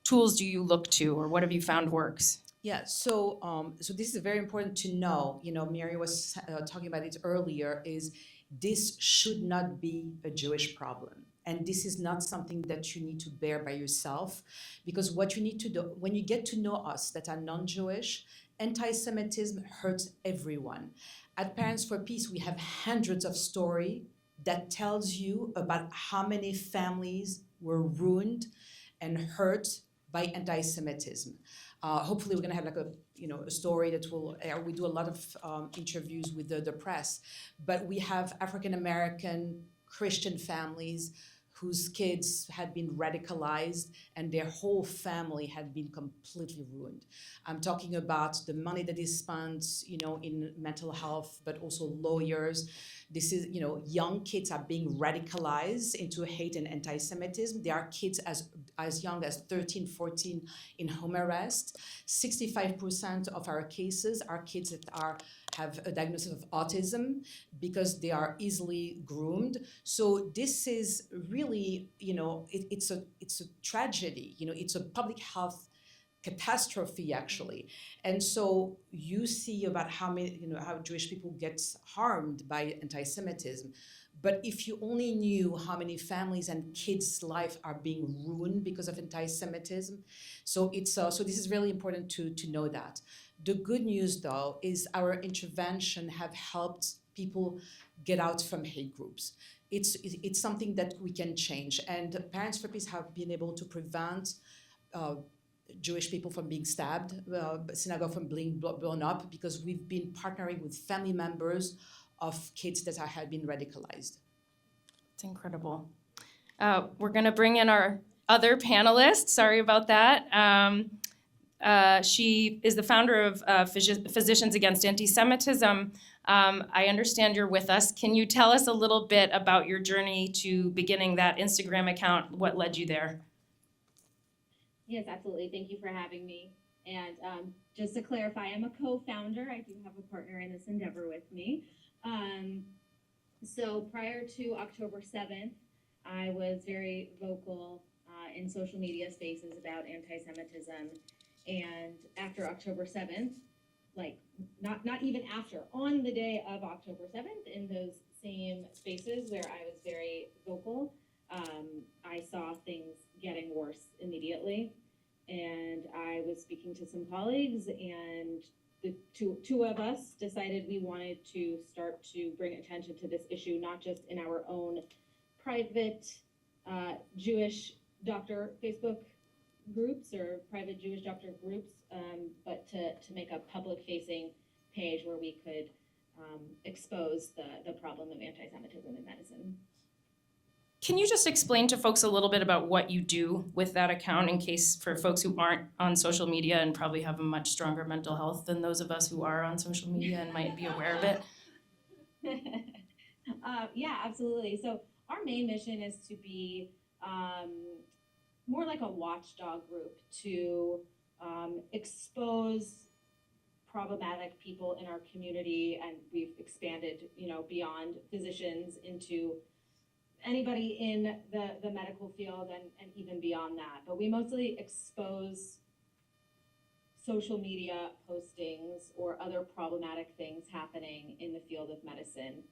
tools do you look to, or what have you found works? Yeah, so this is very important to know. Mary was talking about it earlier. Is this should not be a Jewish problem, and this is not something that you need to bear by yourself, because what you need to do when you get to know us that are non-Jewish, anti-Semitism hurts everyone. At Parents for Peace, we have hundreds of stories that tells you about how many families were ruined and hurt by anti-Semitism. Hopefully we're gonna have a story that will air. We do a lot of interviews with the press, but we have African-American Christian families whose kids had been radicalized and their whole family had been completely ruined. I'm talking about the money that is spent, in mental health, but also lawyers. This is, young kids are being radicalized into hate and anti-Semitism. There are kids as young as 13, 14 in home arrest. 65% of our cases are kids that have a diagnosis of autism because they are easily groomed. So this is really, it's a tragedy. It's a public health catastrophe, actually. And so you see about how Jewish people get harmed by anti-Semitism. But if you only knew how many families and kids' life are being ruined because of anti-Semitism, so this is really important to know that. The good news, though, is our intervention have helped people get out from hate groups. It's something that we can change, and Parents for Peace have been able to prevent Jewish people from being stabbed, synagogue from being blown up, because we've been partnering with family members of kids that had been radicalized. It's incredible. We're going to bring in our other panelist. Sorry about that. She is the founder of Physicians Against Anti-Semitism. I understand you're with us. Can you tell us a little bit about your journey to beginning that Instagram account? What led you there? Yes, absolutely. Thank you for having me. And just to clarify, I'm a co-founder. I do have a partner in this endeavor with me. So prior to October 7th, I was very vocal in social media spaces about anti-Semitism. And after October 7th, like not even after, on the day of October 7th, in those same spaces where I was very vocal, I saw things getting worse immediately. And I was speaking to some colleagues, and the two of us decided we wanted to start to bring attention to this issue, not just in our own private Jewish doctor Facebook groups or private Jewish doctor groups, but to make a public-facing page where we could expose the problem of anti-Semitism in medicine. Can you just explain to folks a little bit about what you do with that account, in case for folks who aren't on social media and probably have a much stronger mental health than those of us who are on social media and might be aware of it? Yeah, absolutely. So our main mission is to be more like a watchdog group to expose problematic people in our community, and we've expanded, beyond physicians into anybody in the medical field and even beyond that. But we mostly expose social media postings or other problematic things happening in the field of medicine.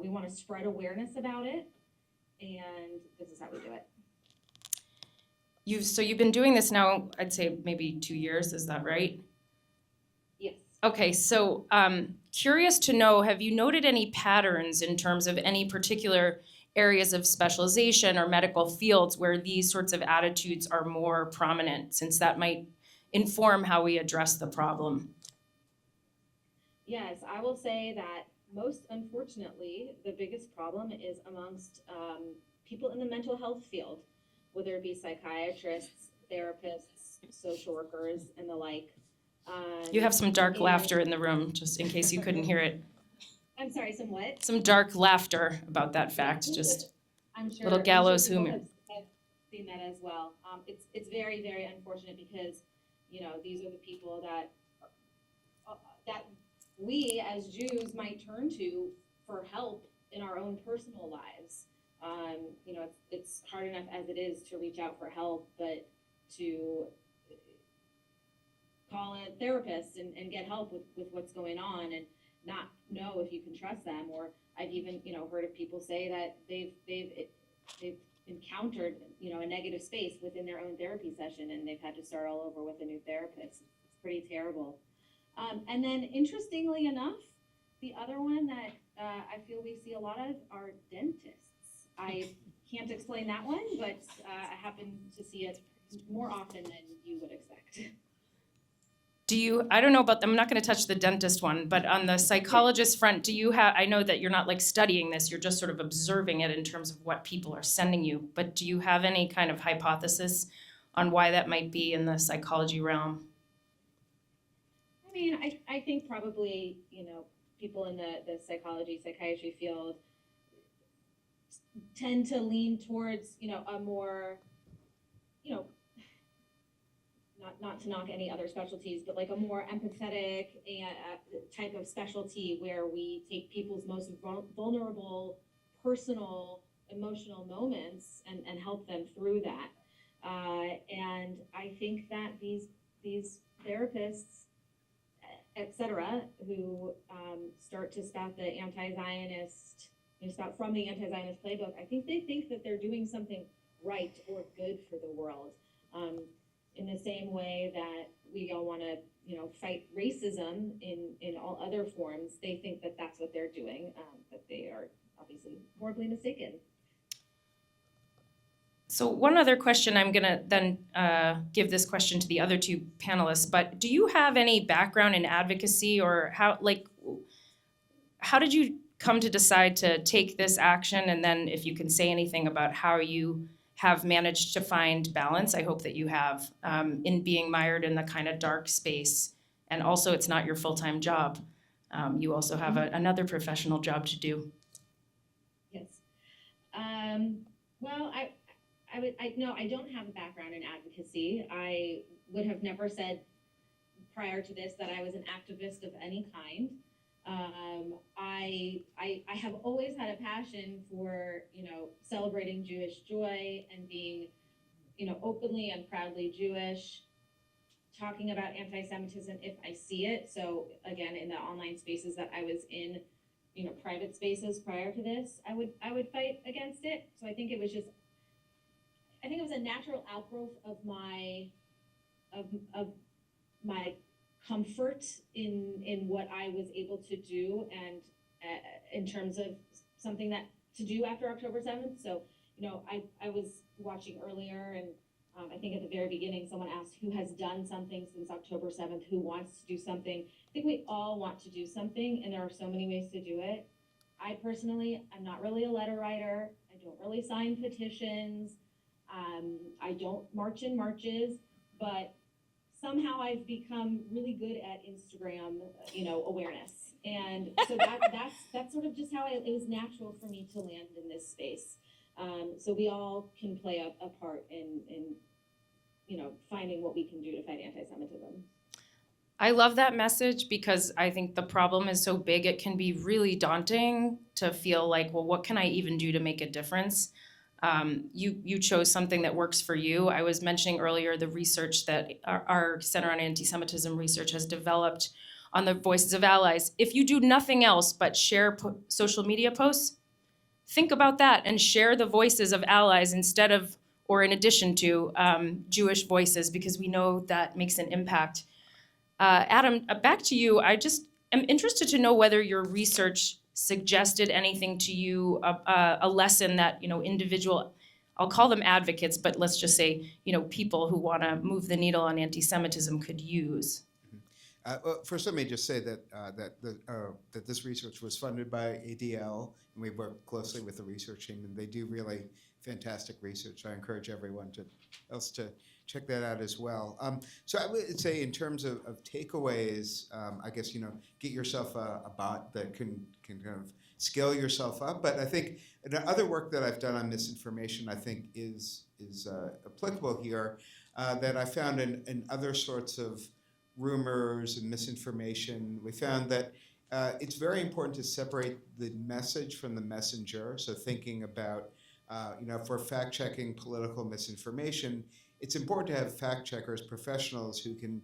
We want to spread awareness about it, and this is how we do it. You've been doing this now, I'd say maybe 2 years, is that right? Yes. Okay, so curious to know, have you noted any patterns in terms of any particular areas of specialization or medical fields where these sorts of attitudes are more prominent, since that might inform how we address the problem? Yes, I will say that most unfortunately, the biggest problem is amongst people in the mental health field, whether it be psychiatrists, therapists, social workers, and the like. You have some dark and- laughter in the room, just in case you couldn't hear it. I'm sorry, some what? Some dark laughter about that fact, just I'm sure, little gallows people humor. have seen that as well. It's very, very unfortunate because, these are the people that we as Jews might turn to for help in our own personal lives. It's hard enough as it is to reach out for help, but to call a therapist and get help with what's going on and not know if you can trust them. Or I've even, heard of people say that they've encountered, a negative space within their own therapy session, and they've had to start all over with a new therapist. It's pretty terrible. And then interestingly enough, the other one that I feel we see a lot of are dentists. I can't explain that one, but I happen to see it more often than you would expect. I don't know about, I'm not gonna touch the dentist one, but on the psychologist front, do you have, I know that you're not like studying this, you're just sort of observing it in terms of what people are sending you, but do you have any kind of hypothesis on why that might be in the psychology realm? I mean, I think probably, people in the psychiatry field tend to lean towards, a more, not to knock any other specialties, but like a more empathetic and type of specialty where we take people's most vulnerable, personal, emotional moments and help them through that. And I think that these therapists, et cetera, who start to spout the anti-Zionist, spout from the anti-Zionist playbook, I think they think that they're doing something right or good for the world. In the same way that we all want to, fight racism in all other forms, they think that that's what they're doing, but they are obviously horribly mistaken. So one other question, I'm gonna then give this question to the other two panelists, but do you have any background in advocacy, or how did you come to decide to take this action? And then if you can say anything about how you have managed to find balance, I hope that you have, in being mired in the kind of dark space. And also, it's not your full-time job. You also have another professional job to do. Yes. Well, I don't have a background in advocacy. I would have never said prior to this that I was an activist of any kind. I have always had a passion for, celebrating Jewish joy and being, openly and proudly Jewish, talking about anti-Semitism if I see it. So again, in the online spaces that I was in, private spaces prior to this, I would fight against it. So I think it was a natural outgrowth of my comfort in what I was able to do, and in terms of something that to do after October 7th. So, I was watching earlier, and I think at the very beginning, someone asked who has done something since October 7th, who wants to do something. I think we all want to do something, and there are so many ways to do it. I personally, I'm not really a letter writer. I don't really sign petitions. I don't march in marches, but somehow I've become really good at Instagram, awareness. And so that's sort of just how it was natural for me to land in this space. So we all can play a part in finding what we can do to fight anti-Semitism. I love that message because I think the problem is so big it can be really daunting to feel like, well, what can I even do to make a difference? You chose something that works for you. I was mentioning earlier the research that our Center on Anti-Semitism Research has developed on the Voices of Allies. If you do nothing else but share social media posts, think about that and share the voices of allies instead of, or in addition to, Jewish voices, because we know that makes an impact. Adam, back to you. I just am interested to know whether your research suggested anything to you, a lesson that, individual, I'll call them advocates, but let's just say, people who want to move the needle on anti-Semitism could use. Well, first, let me just say that that this research was funded by ADL, and we work closely with the research team, and they do really fantastic research. I encourage everyone else to check that out as well. So I would say, in terms of takeaways, I guess get yourself a bot that can kind of scale yourself up. But I think the other work that I've done on misinformation, I think, is applicable here. That I found in other sorts of rumors and misinformation. We found that it's very important to separate the message from the messenger. So thinking about, for fact-checking political misinformation, it's important to have fact-checkers, professionals who can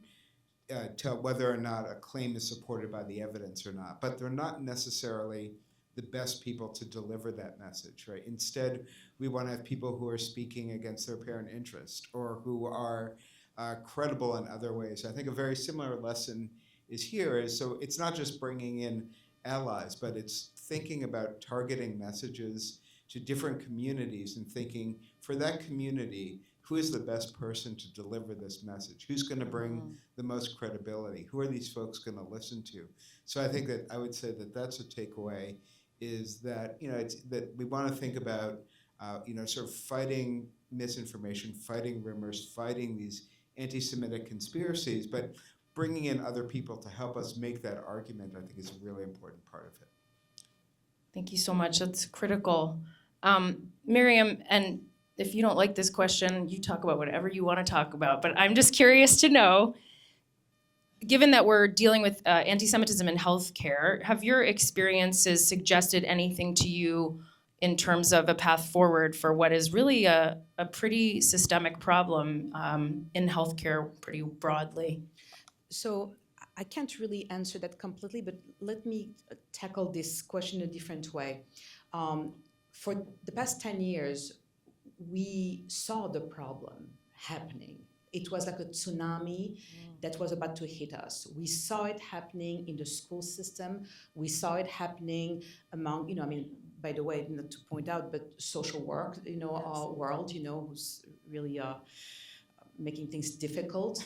tell whether or not a claim is supported by the evidence or not. But they're not necessarily the best people to deliver that message, right? Instead, we want to have people who are speaking against their apparent interest or who are credible in other ways. I think a very similar lesson is here. So it's not just bringing in allies, but it's thinking about targeting messages to different communities and thinking, for that community, who is the best person to deliver this message? Who's going to bring the most credibility? Who are these folks going to listen to? So I think that I would say that that's a takeaway, is that it's that we want to think about sort of fighting misinformation, fighting rumors, fighting these anti-Semitic conspiracies, but bringing in other people to help us make that argument, I think, is a really important part of it. Thank you so much. That's critical. Miriam, and if you don't like this question, you talk about whatever you want to talk about, but I'm just curious to know, given that we're dealing with anti-Semitism in healthcare, have your experiences suggested anything to you in terms of a path forward for what is really a pretty systemic problem in healthcare pretty broadly? So I can't really answer that completely, but let me tackle this question a different way. For the past 10 years, we saw the problem happening. It was like a tsunami that was about to hit us. We saw it happening in the school system. We saw it happening among, by the way, not to point out, but social work, our world, who's really making things difficult.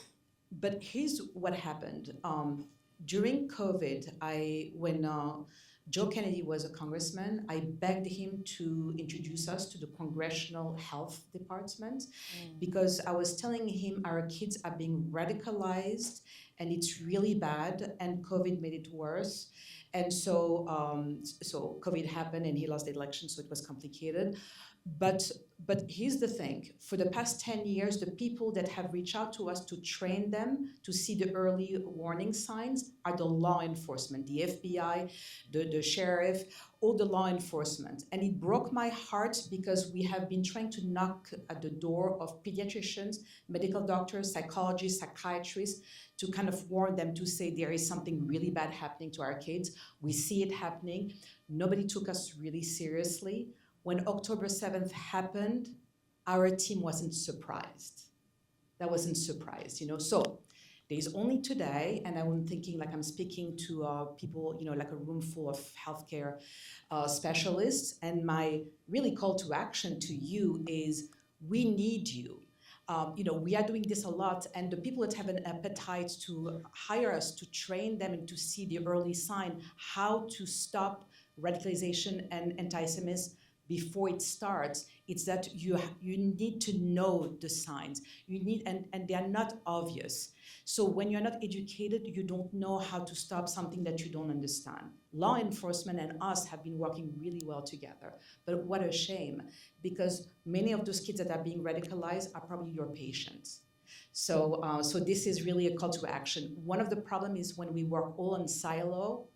But here's what happened. During COVID, when Joe Kennedy was a congressman, I begged him to introduce us to the Congressional Health Department because I was telling him our kids are being radicalized and it's really bad, and COVID made it worse. And so COVID happened and he lost the election, so it was complicated. But here's the thing, for the past 10 years, the people that have reached out to us to train them to see the early warning signs are the law enforcement, the FBI, the sheriff, all the law enforcement. And it broke my heart because we have been trying to knock at the door of pediatricians, medical doctors, psychologists, psychiatrists, to kind of warn them, to say there is something really bad happening to our kids. We see it happening. Nobody took us really seriously. When October 7th happened, our team wasn't surprised. That wasn't surprised, you know. So there's only today, and I'm thinking like I'm speaking to people, you know, like a room full of healthcare specialists. And my really call to action to you is, we need you. You know, we are doing this a lot, and the people that have an appetite to hire us to train them and to see the early sign, how to stop radicalization and anti-Semitism before it starts, it's that you need to know the signs. You need, and they are not obvious. So when you're not educated, you don't know how to stop something that you don't understand. Law enforcement and us have been working really well together, but what a shame, because many of those kids that are being radicalized are probably your patients. So, so this is really a call to action. One of the problems is when we work all in silo,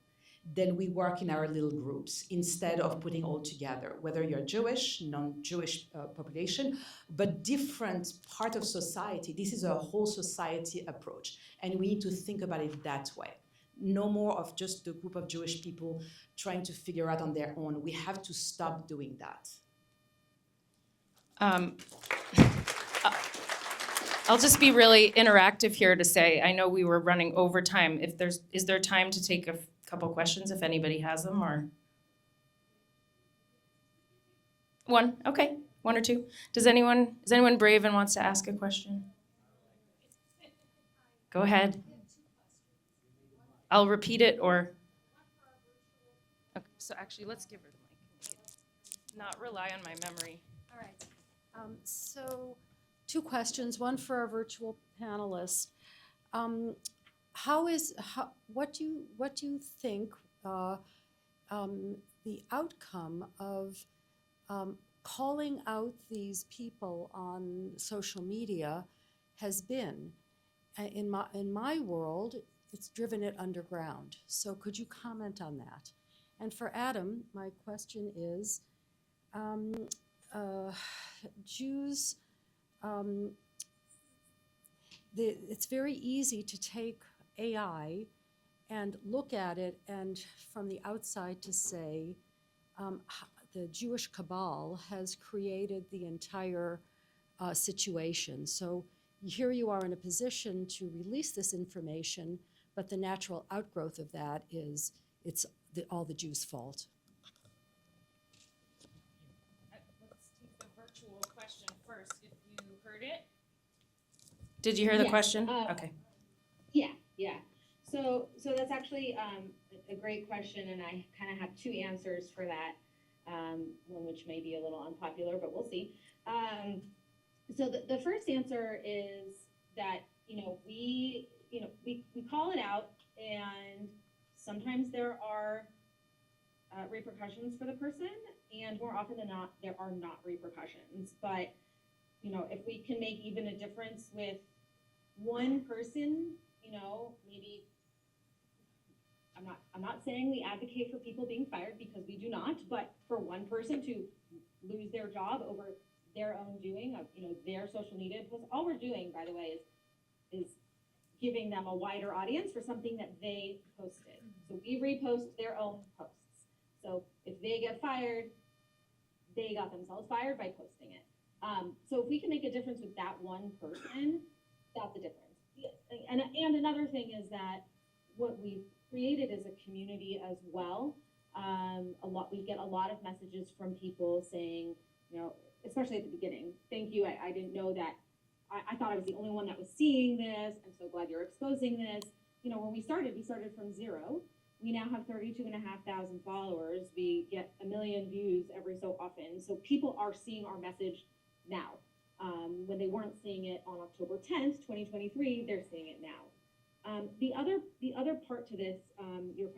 then we work in our little groups instead of putting all together, whether you're Jewish, non-Jewish population, but different part of society. This is a whole society approach, and we need to think about it that way. No more of just the group of Jewish people trying to figure out on their own. We have to stop doing that. I'll just be really interactive here to say, I know we were running over time. Is there time to take a couple questions if anybody has them, or? One, okay, one or two. Is anyone brave and wants to ask a question? Go ahead. I'll repeat it, or? Okay, so actually, let's give her the mic. Not rely on my memory. All right. So, two questions. One for our virtual panelists. What do you think the outcome of calling out these people on social media has been? In my world, it's driven it underground. So could you comment on that? And for Adam, my question is, Jews, it's very easy to take AI and look at it and from the outside to say the Jewish cabal has created the entire situation. So here you are in a position to release this information, but the natural outgrowth of that is it's all the Jews' fault. Let's take the virtual question first, if you heard it. Did you hear the Yes, question? Okay. Yeah. So that's actually a great question, and I kind of have two answers for that, one which may be a little unpopular, but we'll see. So the first answer is that, we call it out, and sometimes there are repercussions for the person, and more often than not, there are not repercussions. But, if we can make even a difference with one person, maybe I'm not saying we advocate for people being fired, because we do not, but for one person to lose their job over their own doing of, their social media posts, all we're doing, by the way, is giving them a wider audience for something that they posted. So we repost their own posts. So if they get fired, they got themselves fired by posting it. So if we can make a difference with that one person, that's the difference. And another thing is that what we've created is a community as well. We get a lot of messages from people saying, especially at the beginning, thank you, I didn't know that. I thought I was the only one that was seeing this. I'm so glad you're exposing this. When we started from zero. We now have 32,500 followers. We get 1 million views every so often. So people are seeing our message now. When they weren't seeing it on October 10th, 2023, they're seeing it now. The other part to this, your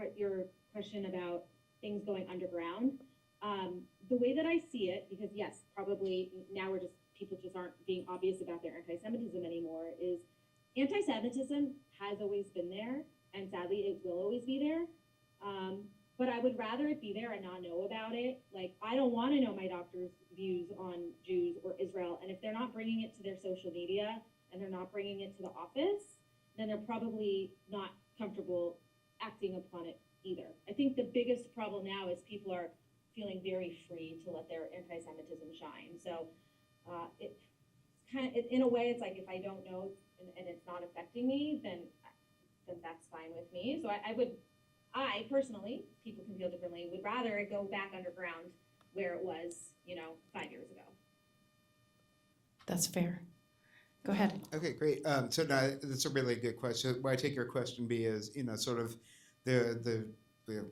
question about things going underground, The way that I see it, because yes, probably now people just aren't being obvious about their anti-Semitism anymore, is anti-Semitism has always been there, and sadly it will always be there. But I would rather it be there and not know about it. Like, I don't want to know my doctor's views on Jews or Israel, and if they're not bringing it to their social media and they're not bringing it to the office, then they're probably not comfortable acting upon it either. I think the biggest problem now is people are feeling very free to let their anti-Semitism shine. So it's kind of, in a way, it's like if I don't know and it's not affecting me, then that's fine with me. So I personally, people can feel differently, would rather it go back underground where it was, 5 years ago. That's fair. Go ahead. Okay, great. So now that's a really good question. What I take your question be is, sort of the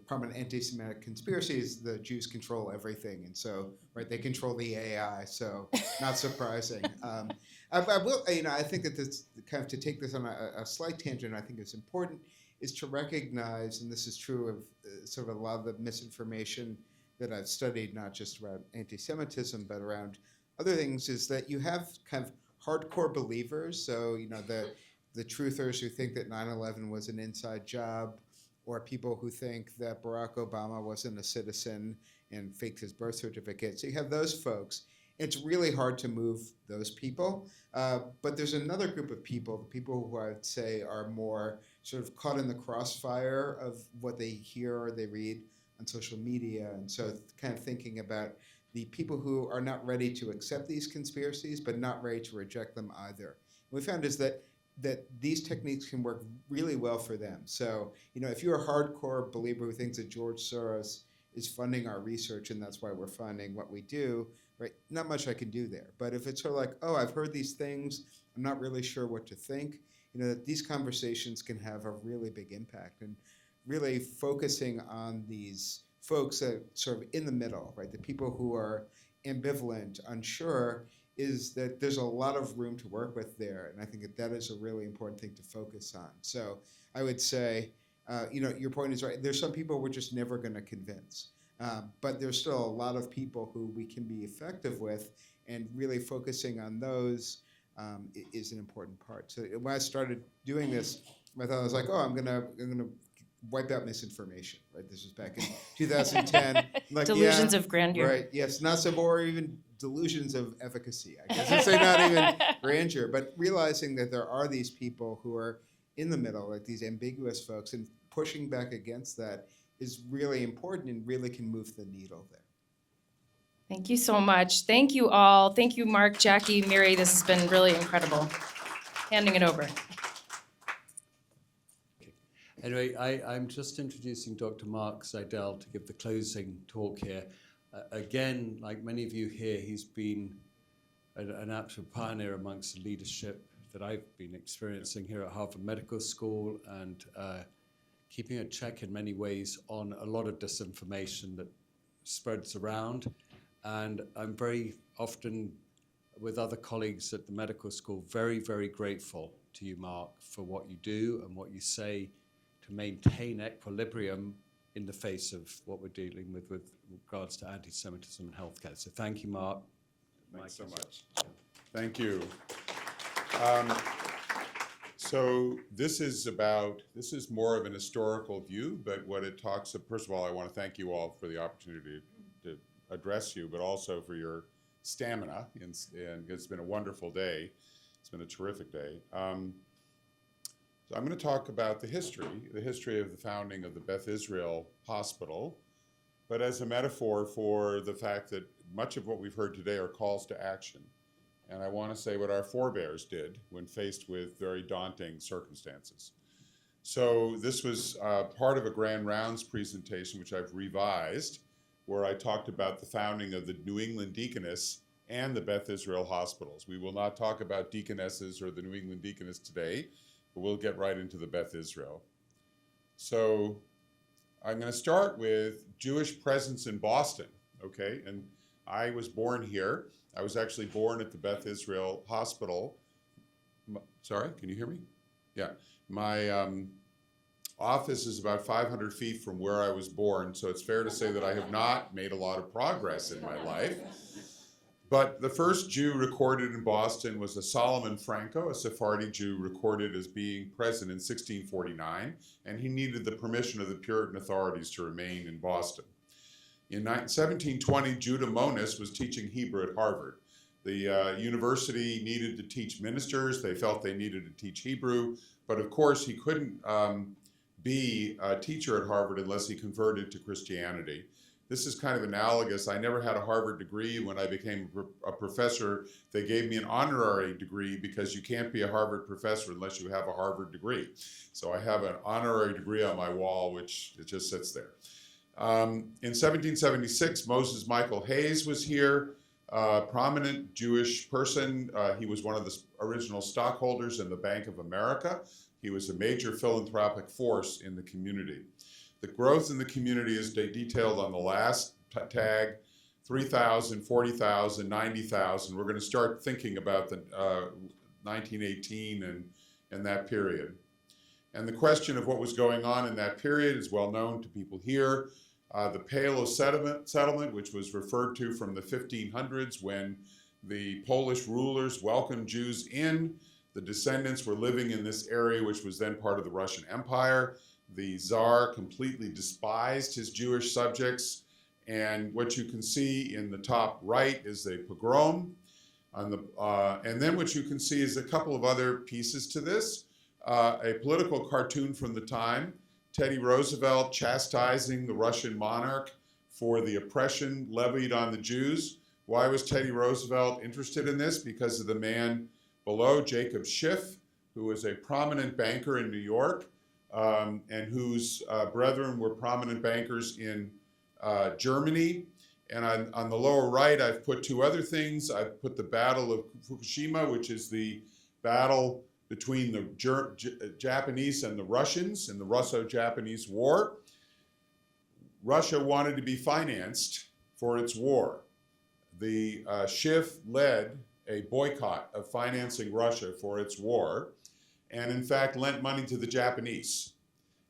prominent anti-Semitic conspiracies, the Jews control everything, and so they control the AI. So not surprising. I will, I think that this kind of, to take this on a slight tangent, I think it's important, is to recognize, and this is true of sort of a lot of the misinformation that I've studied, not just around anti-Semitism, but around other things, is that you have kind of hardcore believers. So, the truthers who think that 9/11 was an inside job, or people who think that Barack Obama wasn't a citizen and faked his birth certificate. So you have those folks. It's really hard to move those people. But there's another group of people, the people who I would say are more sort of caught in the crossfire of what they hear or they read on social media. And so kind of thinking about the people who are not ready to accept these conspiracies, but not ready to reject them either. What we found is that these techniques can work really well for them. So, if you're a hardcore believer who thinks that George Soros is funding our research and that's why we're funding what we do, right? Not much I can do there. But if it's sort of like, oh, I've heard these things, I'm not really sure what to think, that these conversations can have a really big impact, and really focusing on these folks that sort of in the middle, right? The people who are ambivalent, unsure, is that there's a lot of room to work with there. And I think that is a really important thing to focus on. So I would say, your point is right. There's some people we're just never going to convince. But there's still a lot of people who we can be effective with, and really focusing on those is an important part. So when I started doing this, I thought I was like, oh, I'm gonna wipe out misinformation, right? This was back in 2010. Like, Delusions of grandeur. Right, yes, not so, or even delusions of efficacy, I guess. I'd say not even grandeur, but realizing that there are these people who are in the middle, like these ambiguous folks, and pushing back against that is really important and really can move the needle there. Thank you so much. Thank you all. Thank you, Mark, Jackie, Mary. This has been really incredible. Handing it over. Anyway, I'm just introducing Dr. Mark Seidel to give the closing talk here. Again, like many of you here, he's been an absolute pioneer amongst the leadership that I've been experiencing here at Harvard Medical School, and keeping a check in many ways on a lot of disinformation that spreads around. And I'm very often, with other colleagues at the medical school, very, very grateful to you, Mark, for what you do and what you say to maintain equilibrium in the face of what we're dealing with regards to anti-Semitism and healthcare. So thank you, Mark. Thanks so much. Thank you. So this is more of an historical view, but what it talks of, first of all, I want to thank you all for the opportunity to address you, but also for your stamina, and it's been a wonderful day. It's been a terrific day. So I'm going to talk about the history of the founding of the Beth Israel Hospital, but as a metaphor for the fact that much of what we've heard today are calls to action. And I want to say what our forebears did when faced with very daunting circumstances. So this was part of a Grand Rounds presentation, which I've revised, where I talked about the founding of the New England Deaconess and the Beth Israel Hospitals. We will not talk about deaconesses or the New England Deaconess today, but we'll get right into the Beth Israel. So I'm going to start with Jewish presence in Boston, okay? And I was born here. I was actually born at the Beth Israel Hospital. Sorry, can you hear me? Yeah. My office is about 500 feet from where I was born, so it's fair to say that I have not made a lot of progress in my life. But the first Jew recorded in Boston was a Solomon Franco, a Sephardi Jew recorded as being present in 1649, and he needed the permission of the Puritan authorities to remain in Boston. In 1720, Judah Monis was teaching Hebrew at Harvard. The university needed to teach ministers. They felt they needed to teach Hebrew, but of course he couldn't be a teacher at Harvard unless he converted to Christianity. This is kind of analogous. I never had a Harvard degree. When I became a professor, they gave me an honorary degree because you can't be a Harvard professor unless you have a Harvard degree. So I have an honorary degree on my wall, which it just sits there. In 1776, Moses Michael Hayes was here, a prominent Jewish person. He was one of the original stockholders in the Bank of America. He was a major philanthropic force in the community. The growth in the community is detailed on the last tag, 3,000, 40,000, 90,000. We're going to start thinking about the 1918 and that period. And the question of what was going on in that period is well known to people here. The Pale of Settlement, which was referred to from the 1500s when the Polish rulers welcomed Jews in. The descendants were living in this area, which was then part of the Russian Empire. The Tsar completely despised his Jewish subjects, and what you can see in the top right is a pogrom. And then what you can see is a couple of other pieces to this. A political cartoon from the time, Teddy Roosevelt chastising the Russian monarch for the oppression levied on the Jews. Why was Teddy Roosevelt interested in this? Because of the man below, Jacob Schiff, who was a prominent banker in New York, and whose brethren were prominent bankers in Germany. And on the lower right, I've put two other things. I've put the Battle of Fukushima, which is the battle between the Japanese and the Russians in the Russo-Japanese War. Russia wanted to be financed for its war. The Schiff led a boycott of financing Russia for its war, and in fact lent money to the Japanese.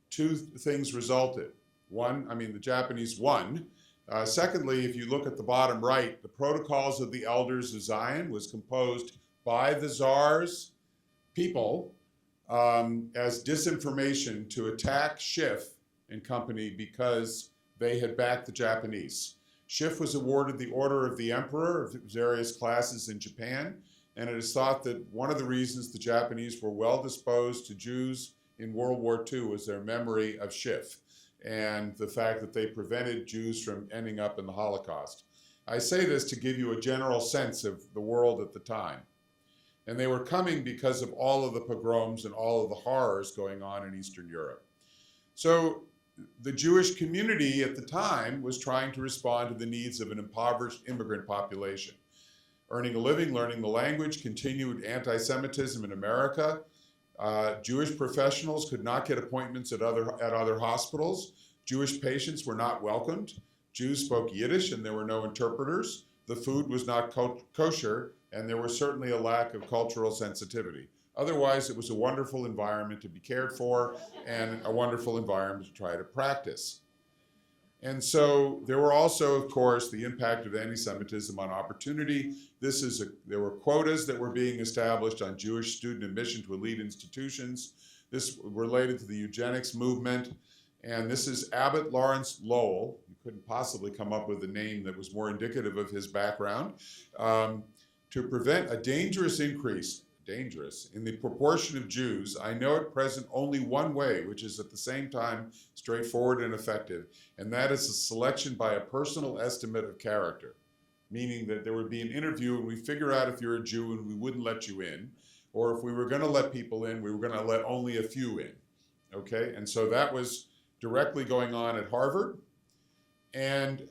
Two things resulted. One, the Japanese won. Secondly, if you look at the bottom right, the Protocols of the Elders of Zion was composed by the Tsar's people as disinformation to attack Schiff and company because they had backed the Japanese. Schiff was awarded the Order of the Emperor of various classes in Japan, and it is thought that one of the reasons the Japanese were well disposed to Jews in World War II was their memory of Schiff and the fact that they prevented Jews from ending up in the Holocaust. I say this to give you a general sense of the world at the time. And they were coming because of all of the pogroms and all of the horrors going on in Eastern Europe. So the Jewish community at the time was trying to respond to the needs of an impoverished immigrant population. Earning a living, learning the language, continued anti-Semitism in America. Jewish professionals could not get appointments at other hospitals. Jewish patients were not welcomed. Jews spoke Yiddish and there were no interpreters. The food was not kosher, and there was certainly a lack of cultural sensitivity. Otherwise, it was a wonderful environment to be cared for and a wonderful environment to try to practice. And so there were also, of course, the impact of anti-Semitism on opportunity. There were quotas that were being established on Jewish student admission to elite institutions. This related to the eugenics movement. And this is Abbott Lawrence Lowell. You couldn't possibly come up with a name that was more indicative of his background. To prevent a dangerous increase in the proportion of Jews, I know at present only one way, which is at the same time straightforward and effective, and that is a selection by a personal estimate of character, meaning that there would be an interview and we figure out if you're a Jew and we wouldn't let you in, or if we were going to let people in, we were going to let only a few in, okay? And so that was directly going on at Harvard, and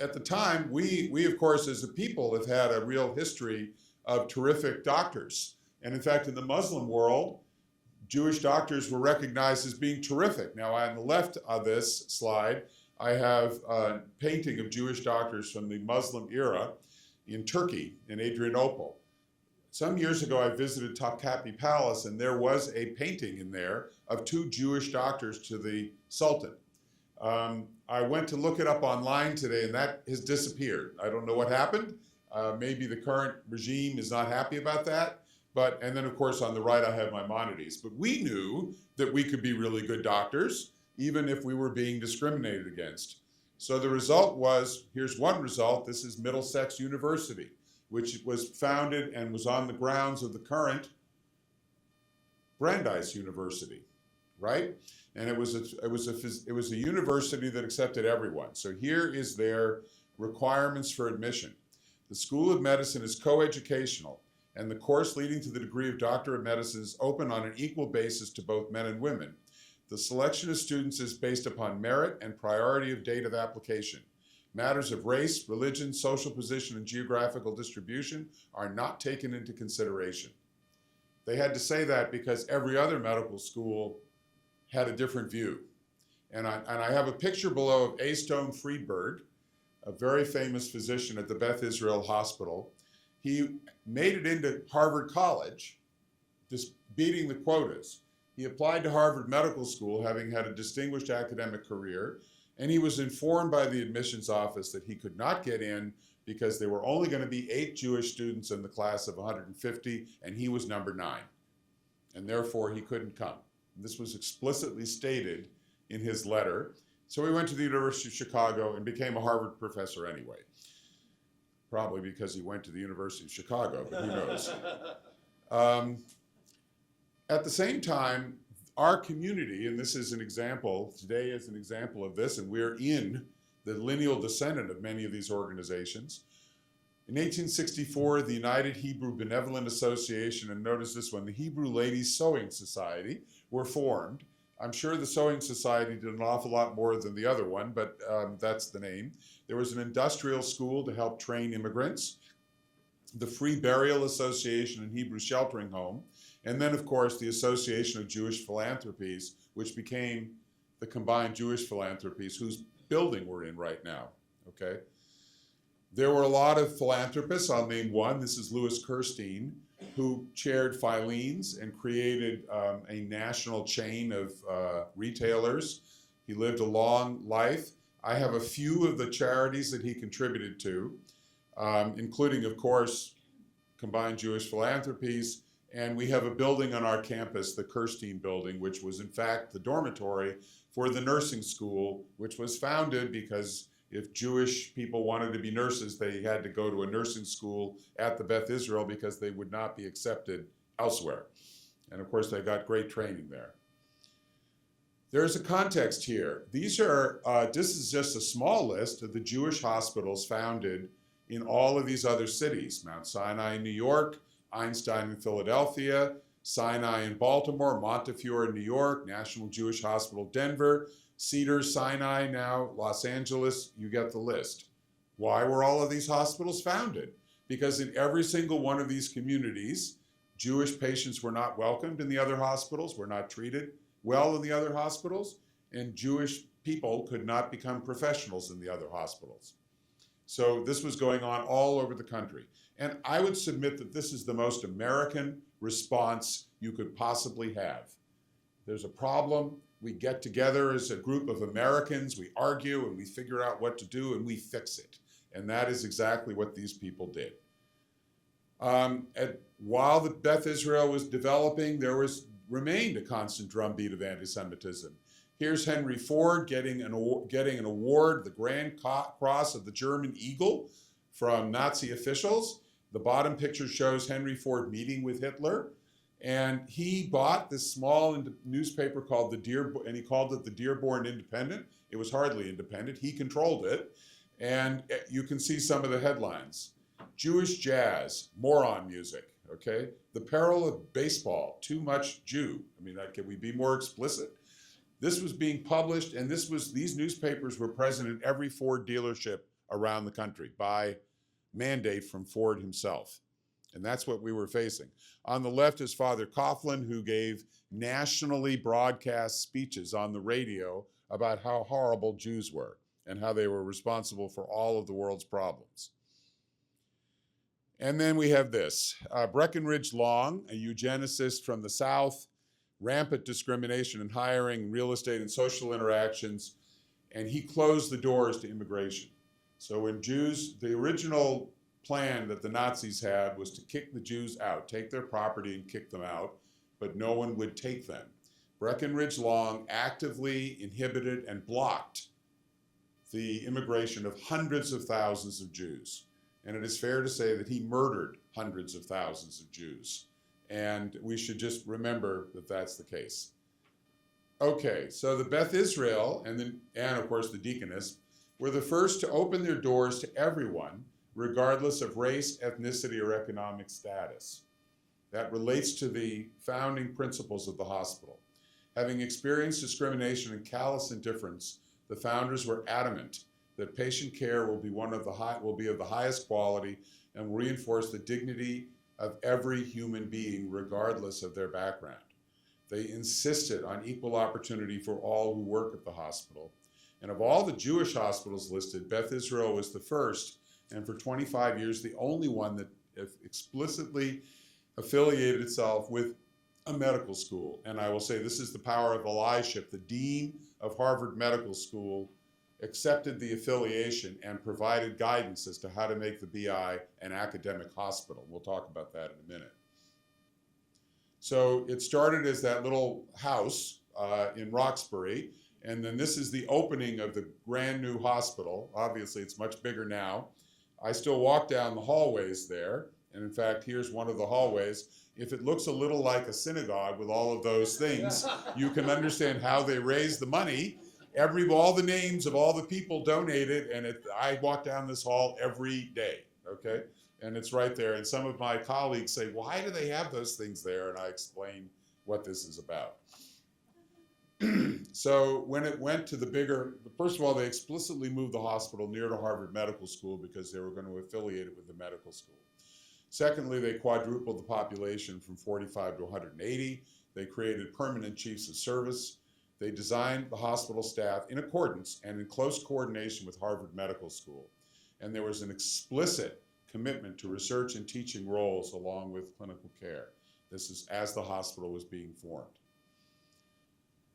at the time, we of course, as a people, have had a real history of terrific doctors. And in fact, in the Muslim world, Jewish doctors were recognized as being terrific. Now, on the left of this slide, I have a painting of Jewish doctors from the Muslim era in Turkey, in Adrianople. some years ago, I visited Topkapi Palace, and there was a painting in there of two Jewish doctors to the Sultan. I went to look it up online today, and that has disappeared. I don't know what happened. Maybe the current regime is not happy about that. And then, of course, on the right, I have Maimonides. But we knew that we could be really good doctors, even if we were being discriminated against. So the result was, here's one result. This is Middlesex University, which was founded and was on the grounds of the current Brandeis University, right? And it was a university that accepted everyone. So here is their requirements for admission. The School of Medicine is coeducational, and the course leading to the degree of Doctor of Medicine is open on an equal basis to both men and women. The selection of students is based upon merit and priority of date of application. Matters of race, religion, social position, and geographical distribution are not taken into consideration. They had to say that because every other medical school had a different view. And I have a picture below of A. Stone Friedberg, a very famous physician at the Beth Israel Hospital. He made it into Harvard College, just beating the quotas. He applied to Harvard Medical School, having had a distinguished academic career, and he was informed by the admissions office that he could not get in because there were only going to be 8 Jewish students in the class of 150, and he was number 9. And therefore, he couldn't come. This was explicitly stated in his letter. So he went to the University of Chicago and became a Harvard professor anyway. Probably because he went to the University of Chicago, but who knows. At the same time, our community, and this is an example, today is an example of this, and we're in the lineal descendant of many of these organizations. In 1864, the United Hebrew Benevolent Association, and notice this one, the Hebrew Ladies Sewing Society, were formed. I'm sure the Sewing Society did an awful lot more than the other one, but that's the name. There was an industrial school to help train immigrants, the Free Burial Association and Hebrew Sheltering Home, and then, of course, the Association of Jewish Philanthropies, which became the Combined Jewish Philanthropies, whose building we're in right now, okay? There were a lot of philanthropists. I'll name one. This is Louis Kirstein, who chaired Filene's and created a national chain of retailers. He lived a long life. I have a few of the charities that he contributed to, including, of course, Combined Jewish Philanthropies. And we have a building on our campus, the Kirstein Building, which was in fact the dormitory for the nursing school, which was founded because if Jewish people wanted to be nurses, they had to go to a nursing school at the Beth Israel because they would not be accepted elsewhere. And of course, they got great training there. There's a context here. These are, this is just a small list of the Jewish hospitals founded in all of these other cities, Mount Sinai in New York, Einstein in Philadelphia, Sinai in Baltimore, Montefiore in New York, National Jewish Hospital Denver, Cedars Sinai now, Los Angeles, you get the list. Why were all of these hospitals founded? Because in every single one of these communities, Jewish patients were not welcomed in the other hospitals, were not treated well in the other hospitals, and Jewish people could not become professionals in the other hospitals. So this was going on all over the country. And I would submit that this is the most American response you could possibly have. There's a problem, we get together as a group of Americans, we argue and we figure out what to do and we fix it. And that is exactly what these people did. While the Beth Israel was developing, there remained a constant drumbeat of anti-Semitism. Here's Henry Ford getting an award, the Grand Cross of the German Eagle, from Nazi officials. The bottom picture shows Henry Ford meeting with Hitler. And he bought this small newspaper called and he called it the Dearborn Independent. It was hardly independent. He controlled it. And you can see some of the headlines. Jewish jazz, moron music, okay? The peril of baseball, too much Jew. I mean, can we be more explicit? This was being published, and these newspapers were present in every Ford dealership around the country by mandate from Ford himself. And that's what we were facing. On the left is Father Coughlin, who gave nationally broadcast speeches on the radio about how horrible Jews were and how they were responsible for all of the world's problems. And then we have this, Breckenridge Long, a eugenicist from the South, rampant discrimination in hiring, real estate, and social interactions, and he closed the doors to immigration. So when Jews, the original plan that the Nazis had was to kick the Jews out, take their property and kick them out, but no one would take them. Breckenridge Long actively inhibited and blocked the immigration of hundreds of thousands of Jews. And it is fair to say that he murdered hundreds of thousands of Jews. And we should just remember that that's the case. Okay, so the Beth Israel and of course the Deaconess were the first to open their doors to everyone, regardless of race, ethnicity, or economic status. That relates to the founding principles of the hospital. Having experienced discrimination and callous indifference, the founders were adamant that patient care will be of the highest quality and will reinforce the dignity of every human being, regardless of their background. They insisted on equal opportunity for all who work at the hospital. And of all the Jewish hospitals listed, Beth Israel was the first, and for 25 years, the only one that explicitly affiliated itself with a medical school. And I will say this is the power of allyship. The dean of Harvard Medical School accepted the affiliation and provided guidance as to how to make the BI an academic hospital. We'll talk about that in a minute. So it started as that little house in Roxbury, and then this is the opening of the brand new hospital. Obviously, it's much bigger now. I still walk down the hallways there, and in fact, here's one of the hallways. If it looks a little like a synagogue with all of those things, you can understand how they raised the money. All the names of all the people donated, and I walk down this hall every day, okay? And it's right there. And some of my colleagues say, why do they have those things there? And I explain what this is about. So when it went to the bigger, first of all, they explicitly moved the hospital near to Harvard Medical School because they were going to affiliate it with the medical school. Secondly, they quadrupled the population from 45 to 180. They created permanent chiefs of service. They designed the hospital staff in accordance and in close coordination with Harvard Medical School. And there was an explicit commitment to research and teaching roles along with clinical care. This is as the hospital was being formed.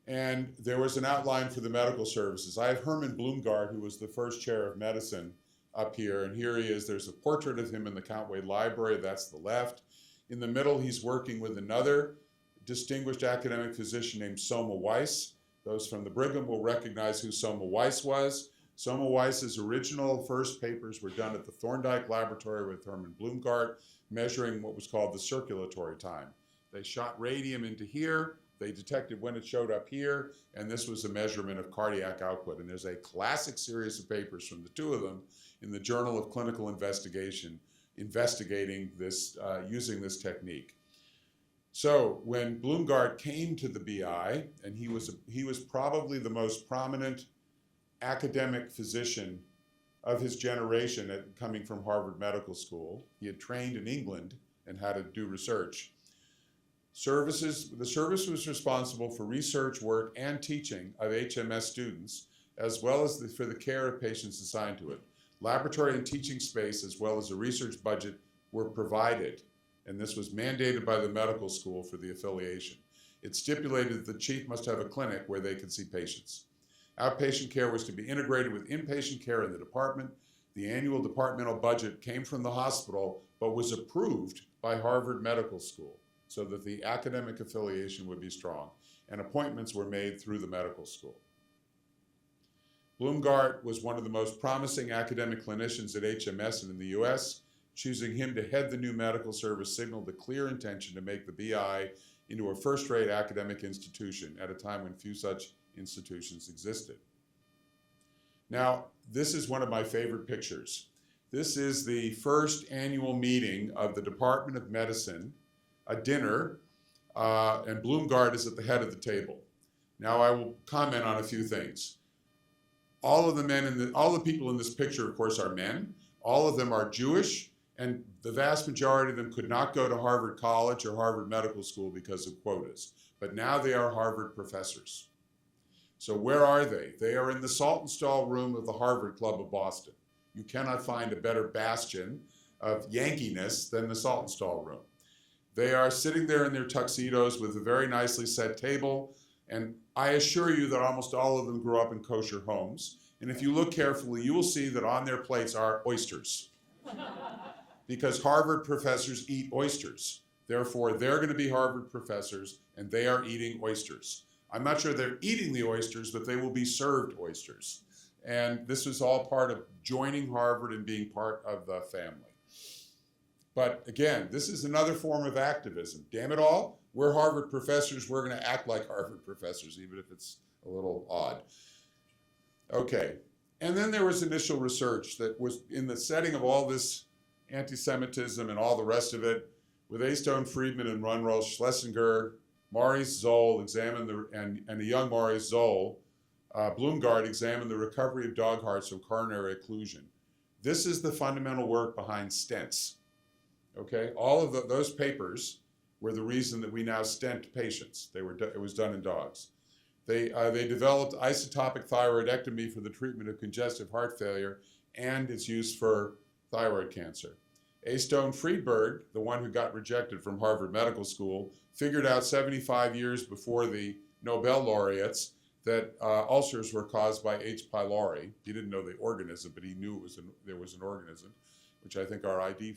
And there was an outline for the medical services. I have Herman Bloomgard, who was the first chair of medicine, up here, and here he is. There's a portrait of him in the Count Wade Library, that's the left. In the middle, he's working with another distinguished academic physician named Soma Weiss. Those from the Brigham will recognize who Soma Weiss was. Soma Weiss's original first papers were done at the Thorndike Laboratory with Herman Bloomgard, measuring what was called the circulatory time. They shot radium into here, they detected when it showed up here, and this was a measurement of cardiac output. And there's a classic series of papers from the two of them in the Journal of Clinical Investigation investigating this, using this technique. So when Bloomgard came to the BI, and he was probably the most prominent academic physician of his generation coming from Harvard Medical School. He had trained in England and had to do research. The service was responsible for research work and teaching of HMS students, as well as for the care of patients assigned to it. Laboratory and teaching space, as well as a research budget, were provided, and this was mandated by the medical school for the affiliation. It stipulated that the chief must have a clinic where they could see patients. Outpatient care was to be integrated with inpatient care in the department. The annual departmental budget came from the hospital, but was approved by Harvard Medical School so that the academic affiliation would be strong, and appointments were made through the medical school. Bloomgard was one of the most promising academic clinicians at HMS and in the US. Choosing him to head the new medical service signaled a clear intention to make the BI into a first-rate academic institution at a time when few such institutions existed. Now, this is one of my favorite pictures. This is the first annual meeting of the Department of Medicine, a dinner, and Bloomgard is at the head of the table. Now, I will comment on a few things. All the people in this picture, of course, are men. All of them are Jewish, and the vast majority of them could not go to Harvard College or Harvard Medical School because of quotas. But now they are Harvard professors. So where are they? They are in the Saltonstall room of the Harvard Club of Boston. You cannot find a better bastion of Yankiness than the salt and stall room. They are sitting there in their tuxedos with a very nicely set table, and I assure you that almost all of them grew up in kosher homes. And if you look carefully, you will see that on their plates are oysters. Because Harvard professors eat oysters. Therefore, they're going to be Harvard professors, and they are eating oysters. I'm not sure they're eating the oysters, but they will be served oysters. And this is all part of joining Harvard and being part of the family. But again, this is another form of activism. Damn it all, we're Harvard professors. We're going to act like Harvard professors, even if it's a little odd. Okay, and then there was initial research that was in the setting of all this anti-Semitism and all the rest of it, with A. Stone Friedman and Runwell Schlesinger, Maurice Zoll examined and a young Maurice Zoll, Bloomgard examined the recovery of dog hearts from coronary occlusion. This is the fundamental work behind stents. Okay, all of those papers were the reason that we now stent patients. It was done in dogs. They developed isotopic thyroidectomy for the treatment of congestive heart failure and its use for thyroid cancer. A. Stone Friedberg, the one who got rejected from Harvard Medical School, figured out 75 years before the Nobel laureates that ulcers were caused by H. pylori. He didn't know the organism, but he knew there was an organism, which I think our ID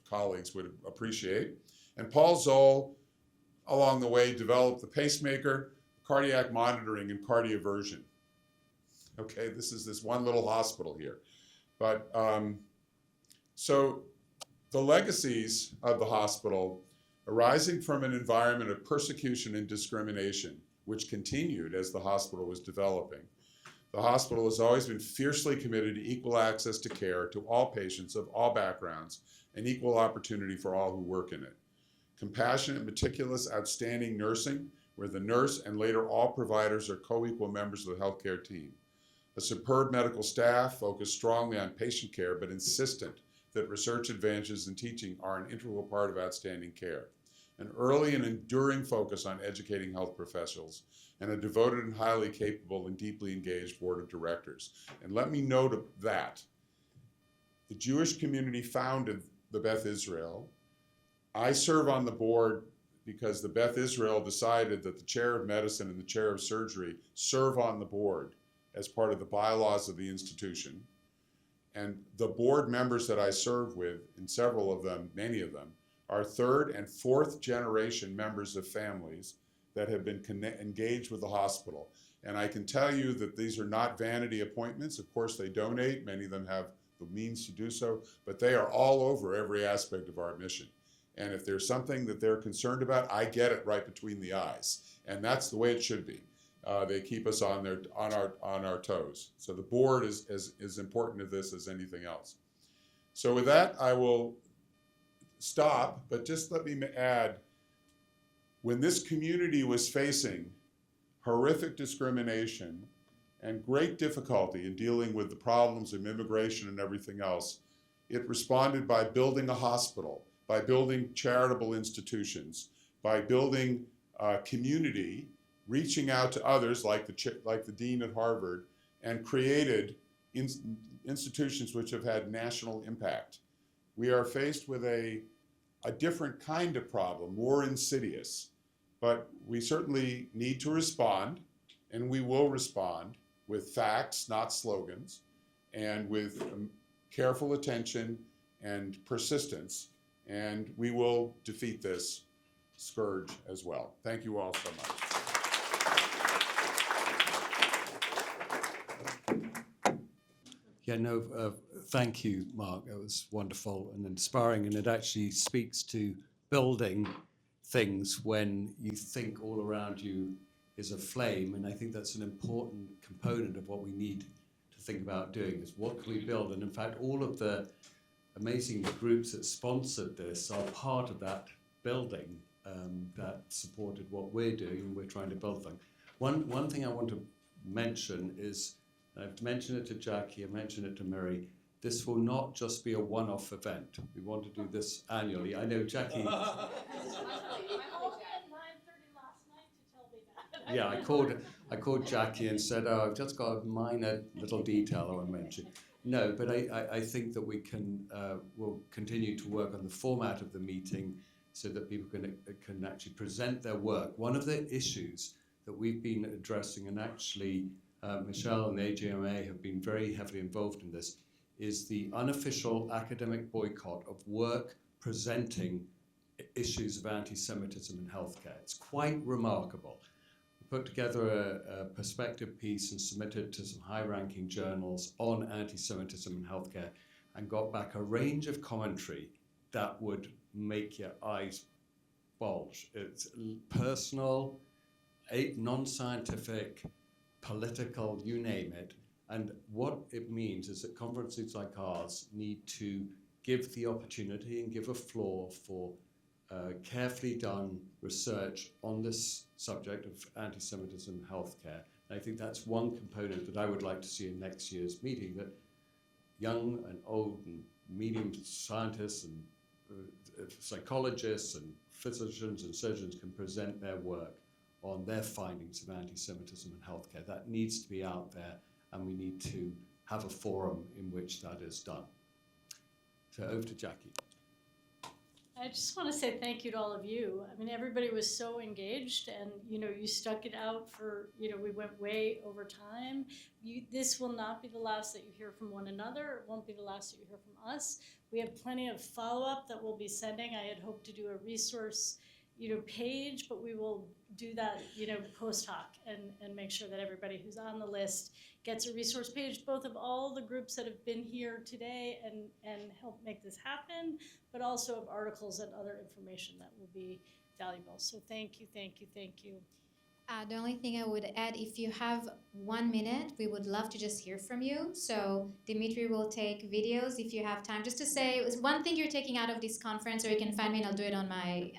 colleagues would appreciate. And Paul Zoll, along the way, developed the pacemaker, cardiac monitoring, and cardioversion. Okay, this is this one little hospital here. But so the legacies of the hospital arising from an environment of persecution and discrimination, which continued as the hospital was developing. The hospital has always been fiercely committed to equal access to care to all patients of all backgrounds and equal opportunity for all who work in it. Compassionate, meticulous, outstanding nursing, where the nurse and later all providers are co-equal members of the healthcare team. A superb medical staff focused strongly on patient care, but insistent that research advances in teaching are an integral part of outstanding care. An early and enduring focus on educating health professionals, and a devoted and highly capable and deeply engaged board of directors. And let me note that the Jewish community founded the Beth Israel. I serve on the board because the Beth Israel decided that the chair of medicine and the chair of surgery serve on the board as part of the bylaws of the institution. And the board members that I serve with, and several of them, many of them, are third and fourth generation members of families that have been engaged with the hospital. And I can tell you that these are not vanity appointments. Of course, they donate. Many of them have the means to do so, but they are all over every aspect of our mission. And if there's something that they're concerned about, I get it right between the eyes. And that's the way it should be. They keep us on our toes. So the board is as important to this as anything else. So with that, I will stop, but just let me add, when this community was facing horrific discrimination and great difficulty in dealing with the problems of immigration and everything else, it responded by building a hospital, by building charitable institutions, by building community, reaching out to others like the dean at Harvard, and created institutions which have had national impact. We are faced with a different kind of problem, more insidious, but we certainly need to respond, and we will respond with facts, not slogans, and with careful attention and persistence, and we will defeat this scourge as well. Thank you all so much. Yeah, no, thank you, Mark. It was wonderful and inspiring, and it actually speaks to building things when you think all around you is a flame, and I think that's an important component of what we need to think about doing, is what can we build? And in fact, all of the amazing groups that sponsored this are part of that building that supported what we're doing, and we're trying to build them. One thing I want to mention is, I've mentioned it to Jackie, I mentioned it to Mary, this will not just be a one-off event. We want to do this annually. I know Jackie. Yeah, I called Jackie and said, oh, I've just got a minor little detail I want to mention. No, but I think that we can will continue to work on the format of the meeting so that people can actually present their work. One of the issues that we've been addressing, and actually Michelle and the AJMA have been very heavily involved in this, is the unofficial academic boycott of work presenting issues of anti-Semitism in healthcare. It's quite remarkable. We put together a perspective piece and submitted to some high-ranking journals on anti-Semitism in healthcare and got back a range of commentary that would make your eyes bulge. It's personal, non-scientific, political, you name it. And what it means is that conferences like ours need to give the opportunity and give a floor for carefully done research on this subject of anti-Semitism in healthcare. And I think that's one component that I would like to see in next year's meeting, that young and old and medium scientists and psychologists and physicians and surgeons can present their work on their findings of anti-Semitism in healthcare. That needs to be out there, and we need to have a forum in which that is done. So over to Jackie. I just want to say thank you to all of you. I mean, everybody was so engaged, and you stuck it out for, we went way over time. This will not be the last that you hear from one another. It won't be the last that you hear from us. We have plenty of follow-up that we'll be sending. I had hoped to do a resource, page, but we will do that, post hoc and make sure that everybody who's on the list gets a resource page, both of all the groups that have been here today and help make this happen, but also of articles and other information that will be valuable. So thank you, thank you, thank you. The only thing I would add, if you have 1 minute, we would love to just hear from you. So Dimitri will take videos if you have time, just to say one thing you're taking out of this conference, or you can find me and I'll do it on my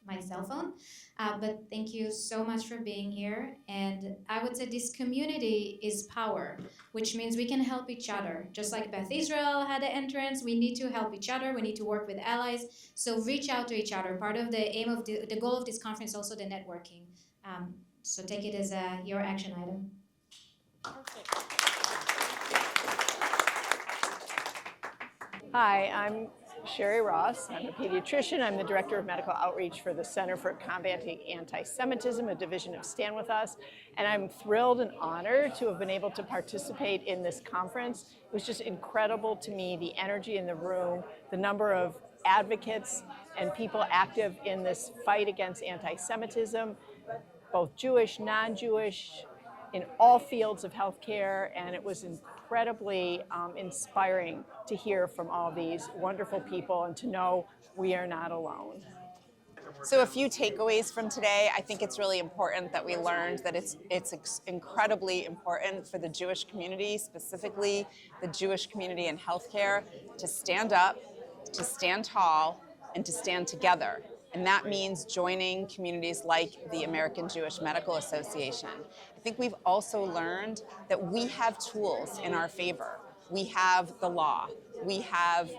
my cell phone. But thank you so much for being here. And I would say this community is power, which means we can help each other. Just like Beth Israel had an entrance, we need to help each other. We need to work with allies. So reach out to each other. Part of the aim of the goal of this conference is also the networking. So take it as your action item. Perfect. Hi, I'm Sherry Ross. I'm a pediatrician. I'm the Director of Medical Outreach for the Center for Combating Anti-Semitism, a division of Stand With Us. And I'm thrilled and honored to have been able to participate in this conference. It was just incredible to me, the energy in the room, the number of advocates and people active in this fight against anti-Semitism, both Jewish, non-Jewish, in all fields of healthcare, and it was incredibly inspiring to hear from all these wonderful people and to know we are not alone. So a few takeaways from today. I think it's really important that we learned that it's incredibly important for the Jewish community, specifically the Jewish community in healthcare, to stand up, to stand tall, and to stand together. And that means joining communities like the American Jewish Medical Association. I think we've also learned that we have tools in our favor. We have the law. We have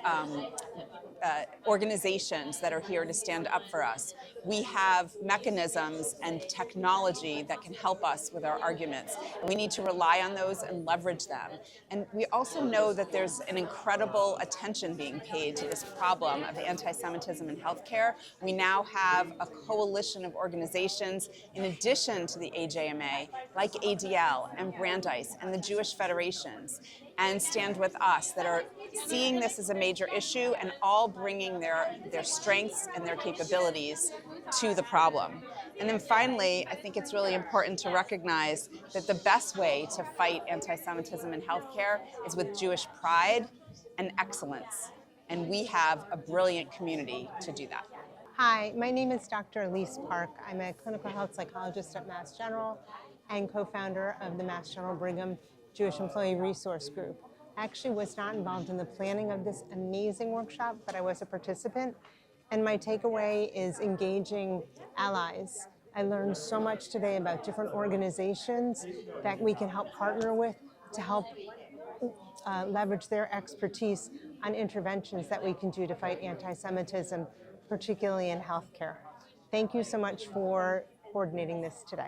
organizations that are here to stand up for us. We have mechanisms and technology that can help us with our arguments. We need to rely on those and leverage them. And we also know that there's an incredible attention being paid to this problem of anti-Semitism in healthcare. We now have a coalition of organizations, in addition to the AJMA, like ADL and Brandeis and the Jewish Federations, and Stand With Us, that are seeing this as a major issue and all bringing their strengths and their capabilities to the problem. And then finally, I think it's really important to recognize that the best way to fight anti-Semitism in healthcare is with Jewish pride and excellence. And we have a brilliant community to do that. Hi, my name is Dr. Elise Park. I'm a clinical health psychologist at Mass General and co-founder of the Mass General Brigham Jewish Employee Resource Group. I actually was not involved in the planning of this amazing workshop, but I was a participant. And my takeaway is engaging allies. I learned so much today about different organizations that we can help partner with to help leverage their expertise on interventions that we can do to fight anti-Semitism, particularly in healthcare. Thank you so much for coordinating this today.